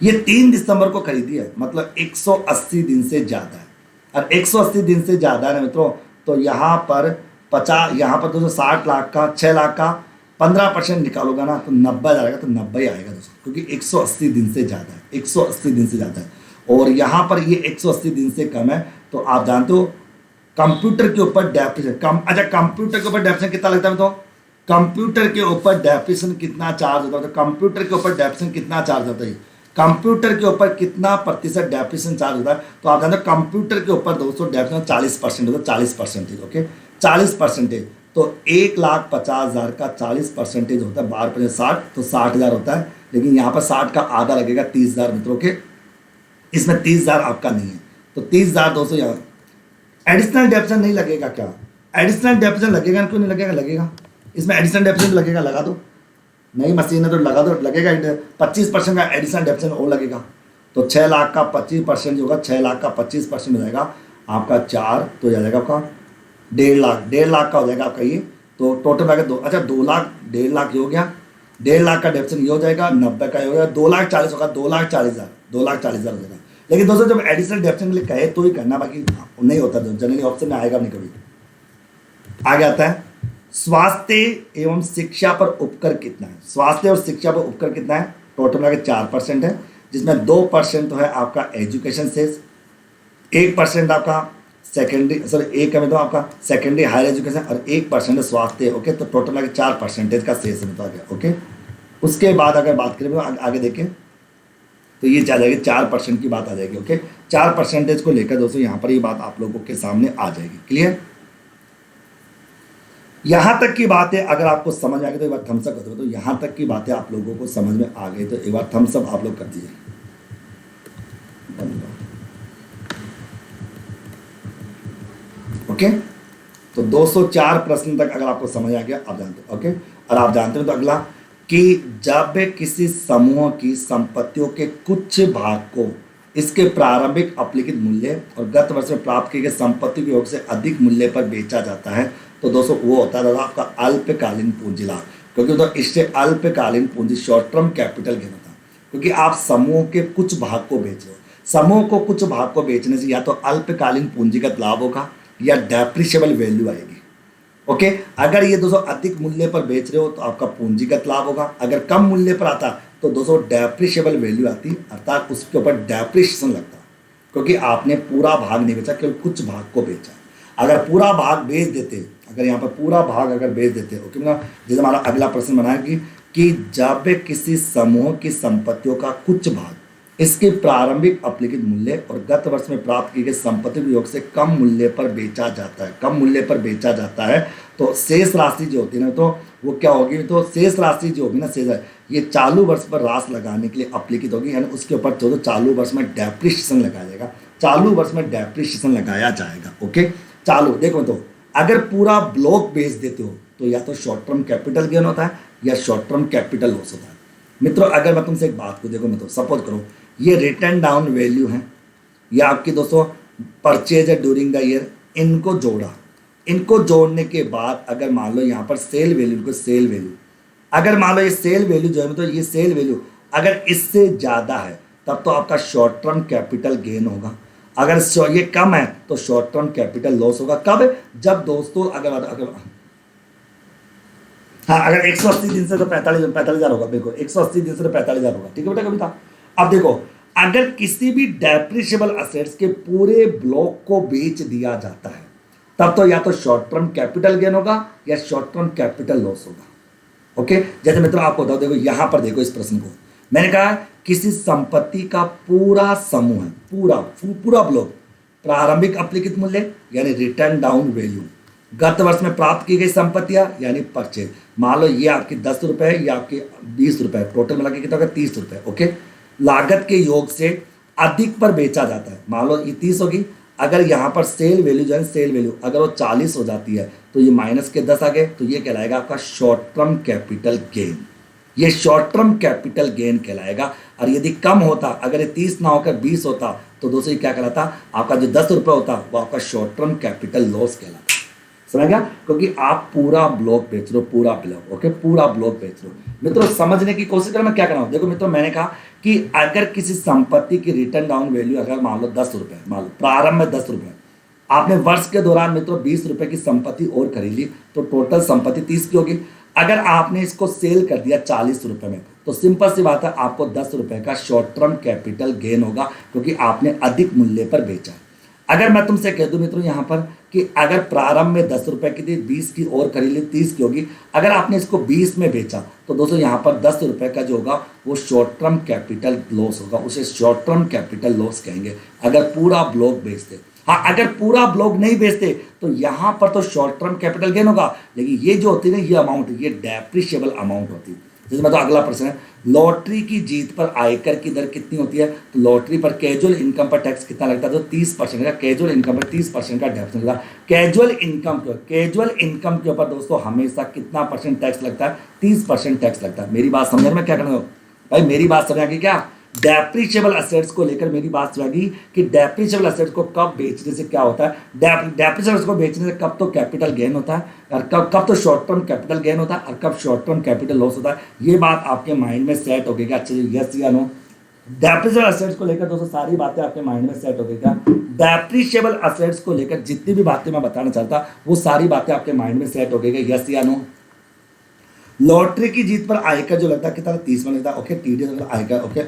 ये 3 दिसंबर को खरीदी है मतलब 180 दिन से ज़्यादा है, और 180 दिन से ज़्यादा है मित्रों। तो यहाँ पर 50, यहाँ पर दोस्तों 60 लाख का 6 लाख का 15% निकालोगा ना तो 90 आएगा, तो 90 आएगा दोस्तों, क्योंकि 180 दिन से ज़्यादा है, 180 दिन से ज़्यादा है। और यहाँ पर ये 180 दिन से कम है। तो आप जानते हो कंप्यूटर के ऊपर डेप्रिसिएशन कम, अच्छा कंप्यूटर के ऊपर डेप्रिसिएशन कितना लगता है, तो कंप्यूटर के ऊपर डेप्रिसिएशन कितना चार्ज होता है, तो कंप्यूटर के ऊपर डेप्रिसिएशन कितना चार्ज होता है, कंप्यूटर के ऊपर कितना प्रतिशत डेप्रिसिएशन चार्ज होता है। तो आप जानते हो कंप्यूटर के ऊपर दोस्तों डेप्रिसिएशन 40% होता है, 40%, ओके 40%। तो 1,50,000 का 40% होता है 12 60, तो 60,000 होता है। लेकिन यहाँ पर 60 का आधा लगेगा 30,000 मित्रों के, इसमें 30,000 आपका नहीं है। तो 30,000 दोस्तों यहाँ एडिशनल डेप्रिसिएशन नहीं लगेगा क्या, एडिशनल डेप्रिसिएशन लगेगा, क्यों नहीं लगेगा, लगेगा इसमें एडिशनल डेप्रिसिएशन लगेगा, लगा दो, नई मशीन है तो लगा दो, लगेगा 25% का एडिशनल डेप्रिसिएशन और लगेगा। तो 6 लाख का 25% जो होगा, 6 लाख का 25% हो जाएगा आपका 4, तो हो जाएगा आपका 1.5 लाख का हो जाएगा आपका ये। तो टोटल आगे 2, अच्छा 2 लाख 1.5 लाख हो गया, 1.5 लाख का डेप्रिसिएशन ये हो जाएगा, 90 का हो गया, 2,40,000 होगा, 2,40,000, 2,40,000 हो जाएगा। लेकिन दोस्तों जब एडिशनल डेप्रिसिएशन के लिए कहे तो ही करना, बाकी नहीं होता, जनरली ऑप्शन में आएगा नहीं कभी। आगे आता है स्वास्थ्य एवं शिक्षा पर उपकर कितना है, स्वास्थ्य और शिक्षा पर उपकर कितना है, टोटल आगे 4% है, जिसमें 2% तो है आपका एजुकेशन सेस, 1% आपका सेकेंडरी, सॉरी 1 में तो आपका सेकेंडरी हायर एजुकेशन, और 1% है स्वास्थ्य, ओके। तो टोटल आगे 4% का शेष में तो आ गया, ओके। उसके बाद अगर बात करें आगे देखें तो ये चल जाएगी 4% की बात आ जाएगी, ओके। 4% को लेकर दोस्तों यहाँ पर ये बात आप लोगों के सामने आ जाएगी, क्लियर। यहाँ तक की बातें अगर आपको समझ आ गई तो एक बार थम्स अप कर दो। तो यहाँ तक की बातें आप लोगों को समझ में आ गई तो एक बार थम्स अप आप लोग कर दीजिए। ओके, तो 204 प्रश्न तक अगर आपको समझ आ गया आप जानते हो, ओके। और आप जानते हो तो अगला कि जब किसी समूह की संपत्तियों के कुछ भाग को इसके प्रारंभिक अपलिखित मूल्य और गत वर्ष में प्राप्त किए गए संपत्ति के योग से अधिक मूल्य पर बेचा जाता है, तो दोस्तों वो होता है दादा आपका अल्पकालीन पूंजी लाभ। क्योंकि तो इससे अल्पकालीन पूंजी शॉर्ट टर्म कैपिटल गेन होता है, क्योंकि आप समूह के कुछ भाग को बेच रहे हो। समूह को कुछ भाग को बेचने से या तो अल्पकालीन पूंजीगत लाभ होगा या डेप्रिशिएबल वैल्यू आएगी, ओके। अगर ये दोस्तों अधिक मूल्य पर बेच रहे हो तो आपका पूंजीगत लाभ होगा, अगर कम मूल्य पर आता तो दोस्तों डेप्रिशिएबल वैल्यू आती, अर्थात उसके ऊपर डेप्रिशिएशन लगता, क्योंकि आपने पूरा भाग नहीं बेचा, केवल कुछ भाग को बेचा। अगर पूरा भाग बेच देते, अगर यहाँ पर पूरा भाग अगर बेच देते, ओके ना, जैसे हमारा अगला प्रश्न बना है कि जब किसी समूह की संपत्तियों का कुछ भाग इसके प्रारंभिक अपलिखित मूल्य और गत वर्ष में प्राप्त की गई संपत्ति के योग से कम मूल्य पर बेचा जाता है, कम मूल्य पर बेचा जाता है, तो शेष राशि जो होती है ना, तो वो क्या होगी, तो शेष राशि जो होगी ना, शेष ये चालू वर्ष पर रास लगाने के लिए अपलिखित होगी, यानी उसके ऊपर तो चालू वर्ष में डेप्रिशिएशन लगाया जाएगा, चालू वर्ष में डेप्रिशिएशन लगाया जाएगा, ओके। चालू देखो, तो अगर पूरा ब्लॉक बेच देते हो तो या तो शॉर्ट टर्म कैपिटल गेन होता है या शॉर्ट टर्म कैपिटल लॉस होता है। मित्रों अगर मैं तुमसे एक बात को देखो, मतलब सपोज करो ये रिटर्न डाउन वैल्यू है, या आपकी दोस्तों परचेज है ड्यूरिंग द ईयर, इनको जोड़ने के बाद अगर मान लो यहाँ पर सेल वैल्यू को सेल वैल्यू, अगर मान लो ये सेल वैल्यू जो है, तो ये सेल वैल्यू अगर इससे ज़्यादा है तब तो आपका शॉर्ट टर्म कैपिटल गेन होगा, अगर ये कम है तो शॉर्ट टर्म कैपिटल लॉस होगा। कब? जब दोस्तों अगर हाँ, अगर 180 दिन से तो 45,000 होगा, बिल्कुल 180 दिन से तो 45,000 होगा, ठीक है बेटा कविता। अब देखो, अगर किसी भी डेप्रिशिएबल असेट्स के पूरे ब्लॉक को बेच दिया जाता है तब तो या तो शॉर्ट टर्म कैपिटल गेन होगा या शॉर्ट टर्म कैपिटल लॉस होगा। ओके, जैसे मित्रों आपको बताओ, देखो यहां पर देखो इस प्रश्न को मैंने कहा किसी संपत्ति का पूरा समूह है, पूरा ब्लॉक, प्रारंभिक अपलिखित मूल्य यानी रिटर्न डाउन वैल्यू, गत वर्ष में प्राप्त की गई संपत्तियां यानी परचेज, मान लो ये आपके 10 रुपए है, ये आपके 20 रुपए, टोटल मिला के कितना होगा 30 रुपए। ओके, लागत के योग से अधिक पर बेचा जाता है, मान लो ये 30 होगी, अगर यहाँ पर सेल वैल्यू जो है, सेल वैल्यू अगर वो 40 हो जाती है तो ये माइनस के 10 आ गए, तो ये कहलाएगा आपका शॉर्ट टर्म कैपिटल गेन, ये शॉर्ट टर्म कैपिटल गेन कहलाएगा। और यदि कम होता, अगर ये 30 ना होकर 20 होता तो दोस्तों ये क्या कहलाता, आपका जो 10 रुपये होता वो आपका शॉर्ट टर्म कैपिटल लॉस कहलाता। समझ गया? क्योंकि आप पूरा ब्लॉक बेच रहे हो, पूरा ब्लॉक। ओके, पूरा ब्लॉक बेच रहे हो। मित्रों समझने की कोशिश करें मैं क्या कर रहा हूं। देखो मित्रों, मैंने कहा कि अगर किसी संपत्ति की रिटर्न डाउन वैल्यू अगर मान लो 10 रुपए, मान लो प्रारंभ में 10 रुपए, आपने वर्ष के दौरान मित्रों 20 रुपए की संपत्ति और खरीद ली तो टोटल संपत्ति 30 की होगी। अगर आपने इसको सेल कर दिया 40 रुपए में तो सिंपल सी बात है, आपको 10 रुपए का शॉर्ट टर्म कैपिटल गेन होगा क्योंकि आपने अधिक मूल्य पर बेचा। अगर मैं तुमसे कह दूं मित्रों यहाँ पर कि अगर प्रारंभ में 10 रुपए की थी, 20 की और खरीद ली 30 की होगी, अगर आपने इसको 20 में बेचा तो दोस्तों यहाँ पर 10 रुपए का जो होगा वो शॉर्ट टर्म कैपिटल लॉस होगा, उसे शॉर्ट टर्म कैपिटल लॉस कहेंगे अगर पूरा ब्लॉक बेचते। हाँ, अगर पूरा ब्लॉक नहीं बेचते तो यहाँ पर तो शॉर्ट टर्म कैपिटल गेन होगा, लेकिन ये जो होती है ना, ये अमाउंट, ये डेप्रिशिएबल अमाउंट होती है। जैसे मतलब अगला प्रश्न है, लॉटरी की जीत पर आयकर की दर कितनी होती है? तो लॉटरी पर कैजुअल इनकम पर टैक्स कितना लगता है? तो 30% का, कैजुअल इनकम पर 30% का टैक्स लगता है। कैजुअल इनकम के ऊपर दोस्तों हमेशा कितना परसेंट टैक्स लगता है? 30% टैक्स लगता है। मेरी बात समझ में क्या करना हो भाई, मेरी बात समझ आ गई क्या? डेप्रिशिएबल असेट्स को लेकर मेरी बात समझ गई कि डेप्रिशिएबल असेट्स को कब बेचने से क्या होता है, डेप्रिशिएबल असेट्स को बेचने से कब तो कैपिटल गेन होता है और कब तो शॉर्ट टर्म कैपिटल गेन होता है और कब शॉर्ट टर्म कैपिटल लॉस होता है। ये बात आपके माइंड में सेट हो गई क्या? अच्छे से यस या नो? डेप्रिशिएबल असेट्स को लेकर दोस्तों सारी बातें आपके माइंड में सेट हो गई क्या? डेप्रिशिएबल असेट्स को लेकर जितनी भी बातें मैं बताना चाहता वो सारी बातें आपके माइंड में सेट हो गई क्या? यस या नो? लॉटरी की जीत पर आयकर जो लगता है कितना? 30 में लगता है। ओके, टीडीएस आयकर। ओके,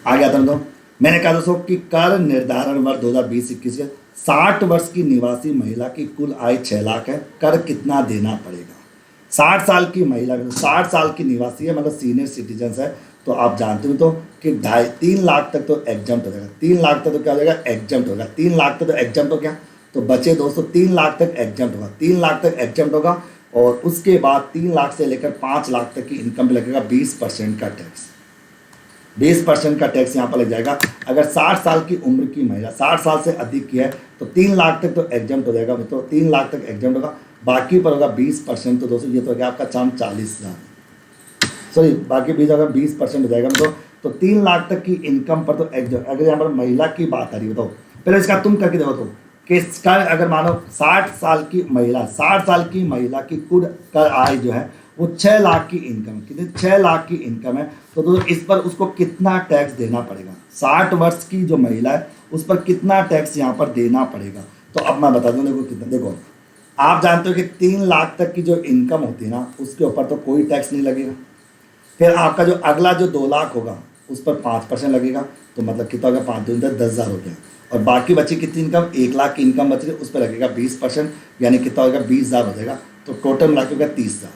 आ गया था तो मैंने कहा दोस्तों कि कर निर्धारण वर्ष 2020-21 के 60 वर्ष की निवासी महिला की कुल आय 6 लाख है, कर कितना देना पड़ेगा? 60 साल की महिला, 60 साल की निवासी है, मतलब सीनियर सिटीजन है, तो आप जानते हो तो कि 3 लाख तक तो एग्जम्प्ट हो जाएगा। 3 लाख तक तो क्या हो जाएगा? एग्जम्प्ट होगा। 3 लाख तक तो एग्जम्प्ट हो गया, तो बचे दोस्तों 3 लाख तक एग्जम्प्ट होगा। 3 लाख तक एग्जम्प्ट होगा और उसके बाद 3 लाख से लेकर 5 लाख तक की इनकम पे लगेगा 20% का टैक्स। 20% का टैक्स यहाँ पर लग जाएगा। अगर 60 साल की उम्र की महिला 60 साल से अधिक की है तो 3 लाख तक तो एग्जम्प्ट हो जाएगा, तो 3 लाख तक एग्जम्प्ट होगा, बाकी पर होगा 20%। तो दोस्तों ये तो हो गया आपका 40,000, सॉरी बाकी 20% हो जाएगा तो 3 लाख तक की इनकम पर तो एग्जम्प्ट। अगर यहाँ पर महिला की बात आ रही है बताओ, पहले इसका तुम करके देखो तो कि अगर मानो 60 साल की महिला की कुल कर आय जो है वो 6 लाख की इनकम, कितने? 6 लाख की इनकम है, तो दोस्तों इस पर उसको कितना टैक्स देना पड़ेगा? 60 वर्ष की जो महिला है उस पर कितना टैक्स यहाँ पर देना पड़ेगा? तो अब मैं बता दूँ, देखो कितना, देखो आप जानते हो कि 3 लाख तक की जो इनकम होती है ना उसके ऊपर तो कोई टैक्स नहीं लगेगा। फिर आपका जो अगला जो 2 लाख होगा उस पर 5% लगेगा, तो मतलब कितना होगा? 5 दूनी 10,000 हो गया। और बाकी बची कितनी इनकम? 1 लाख की इनकम बच रही है, उस पर लगेगा 20%, यानी कितना होगा? 20,000 हो जाएगा। तो टोटल मिला के होगा 30,000।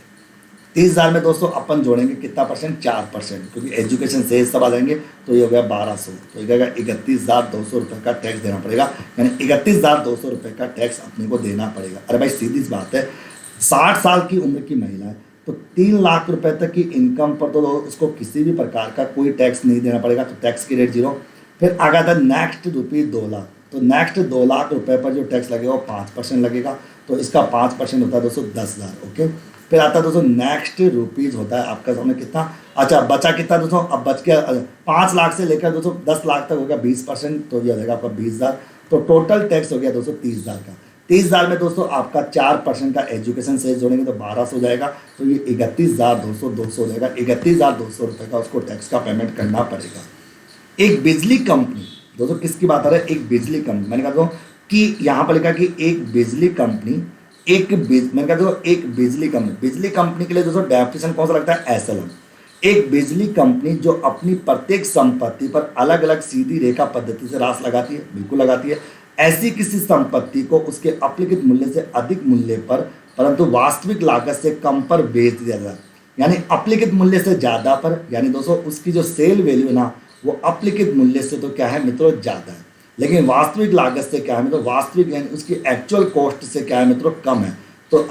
30,000 में दोस्तों अपन जोड़ेंगे कितना परसेंट? 4%, क्योंकि एजुकेशन से सब आ जाएंगे, तो ये हो गया 1200, तो ये होगा 31,200 रुपये का टैक्स देना पड़ेगा, यानी 31,200 रुपये का टैक्स अपने को देना पड़ेगा। अरे भाई सीधी सी बात है, 60 साल की उम्र की महिला है तो 3 लाख रुपए तक की इनकम पर तो उसको किसी भी प्रकार का कोई टैक्स नहीं देना पड़ेगा, तो टैक्स की रेट 0। फिर अगर था नेक्स्ट ₹2 लाख, तो नेक्स्ट 2 लाख रुपए पर जो टैक्स लगेगा वो 5% लगेगा, तो इसका 5% होता है दोस्तों 10,000। ओके, फिर आता है दोस्तों नेक्स्ट रुपीज़ होता है आपका सामने कितना? अच्छा बचा कितना दोस्तों? अब बच गया 5 लाख से लेकर दोस्तों 10 लाख तक हो गया 20%, तो ये हो जाएगा आपका 20,000। तो टोटल टैक्स हो गया दोस्तों 30,000 का। 30,000 में दोस्तों आपका 4% का एजुकेशन सेस जोड़ेंगे तो 1200 हो जाएगा, तो ये 31,200 हो जाएगा। 31,200 रुपये का उसको टैक्स का पेमेंट करना पड़ेगा। एक बिजली कंपनी, दोस्तों किसकी बात आ रहा है, एक बिजली कंपनी, मैंने कहा कि यहाँ पर लिखा कि एक बिजली कंपनी, मैंने कहा एक बिजली कंपनी के लिए दोस्तों डेफिनेशन कौन सा लगता है, एसएलएम। एक बिजली कंपनी जो अपनी प्रत्येक संपत्ति पर अलग अलग सीधी रेखा पद्धति से राशि लगाती है, बिल्कुल लगाती है। ऐसी किसी संपत्ति को उसके अपेक्षित मूल्य से अधिक मूल्य पर परंतु वास्तविक लागत से कम पर बेच दिया जाता है, यानी अपेक्षित मूल्य से ज़्यादा पर, यानी दोस्तों उसकी जो सेल वैल्यू ना वो अपेक्षित मूल्य से तो क्या है मित्रों ज़्यादा है, लेकिन वास्तविक लागत से क्या है मित्रों, वास्तविक यानी उसकी एक्चुअल कॉस्ट से क्या है मित्रों कम है, तो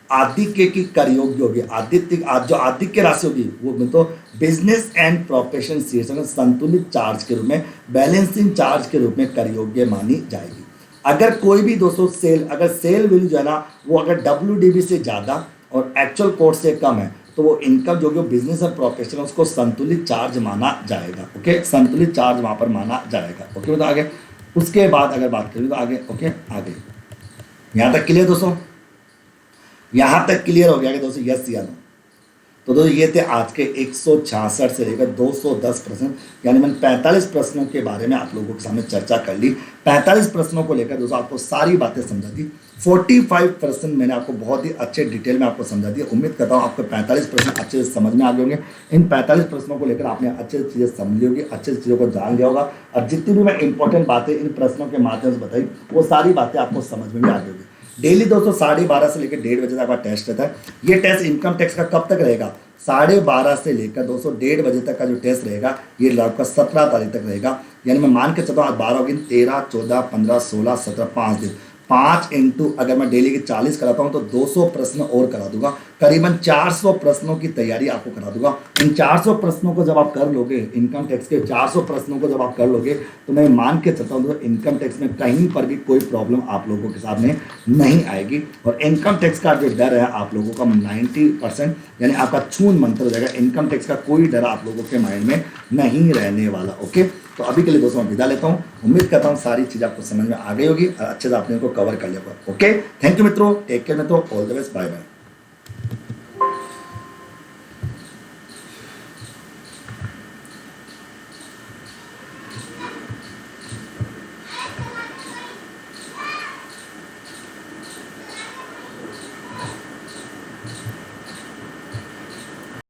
आदित्य की कर योग्य होगी, जो आदित्य राशि होगी वो मित्रों बिजनेस एंड प्रोफेशन शीर्षक संतुलित चार्ज के रूप में, बैलेंसिंग चार्ज के रूप में कर योग्य मानी जाएगी। अगर कोई भी दोस्तों अगर सेल वैल्यू जो है ना वो अगर WDV से ज़्यादा और एक्चुअल कॉस्ट से कम है तो वो इनकम जो कि बिजनेस और प्रोफेशनल उसको संतुलित चार्ज माना जाएगा। ओके, संतुलित चार्ज वहाँ पर माना जाएगा। ओके, तो आगे उसके बाद अगर बात करें तो आगे, ओके आगे यहाँ तक क्लियर दोस्तों, यहाँ तक क्लियर हो गया कि दोस्तों यस या नो। तो दोस्तों ये थे आज के 166 से लेकर 210 प्रश्न, यानी मैंने 45 प्रश्नों के बारे में आप लोगों के सामने चर्चा कर ली। 45 प्रश्नों को लेकर दोस्तों आपको सारी बातें समझा दी। 45 प्रश्न मैंने आपको बहुत ही अच्छे डिटेल में आपको समझा दिया। उम्मीद करता हूँ आपको 45 प्रश्न अच्छे से समझ में आ गए होंगे। इन 45 प्रश्नों को लेकर आपने अच्छे से चीज़ें समझ ली होगी, अच्छे से चीज़ों को जान लिया होगा, और जितनी भी मैं इंपॉर्टेंट बातें इन प्रश्नों के माध्यम से बताई वो सारी बातें आपको समझ में भी आ गई होगी। डेली दोस्तों 12:30 से लेकर 1:30 बजे तक का टेस्ट रहता है। ये टेस्ट इनकम टैक्स का कब तक रहेगा, 12:30 से लेकर दोस्तों 1:30 बजे तक का जो टेस्ट रहेगा ये आपका 17 तारीख तक रहेगा। यानी मैं मान के चलता हूँ आज 12 होगी, 13, 14, 15, 16, 17, 5 दिन, 5 इंटू अगर मैं डेली के 40 कराता हूँ तो 200 प्रश्न और करा दूंगा। करीबन 400 प्रश्नों की तैयारी आपको करा दूंगा। इन 400 प्रश्नों को जब आप कर लोगे, इनकम टैक्स के 400 प्रश्नों को जब आप कर लोगे तो मैं मान के चलता हूँ तो इनकम टैक्स में कहीं पर भी कोई प्रॉब्लम आप लोगों के सामने नहीं आएगी। और इनकम टैक्स का जो डर है आप लोगों का 90% यानी आपका छून मंत्र हो जाएगा। इनकम टैक्स का कोई डर आप लोगों के माइंड में नहीं रहने वाला। ओके, तो अभी के लिए दोस्तों मैं विदा लेता हूँ। उम्मीद करता हूँ सारी चीज़ आपको समझ में आ गई होगी और अच्छे से आपने इनको कवर कर लिया होगा। ओके, थैंक यू मित्रों, टेक केयर मित्रों, all the best, bye bye.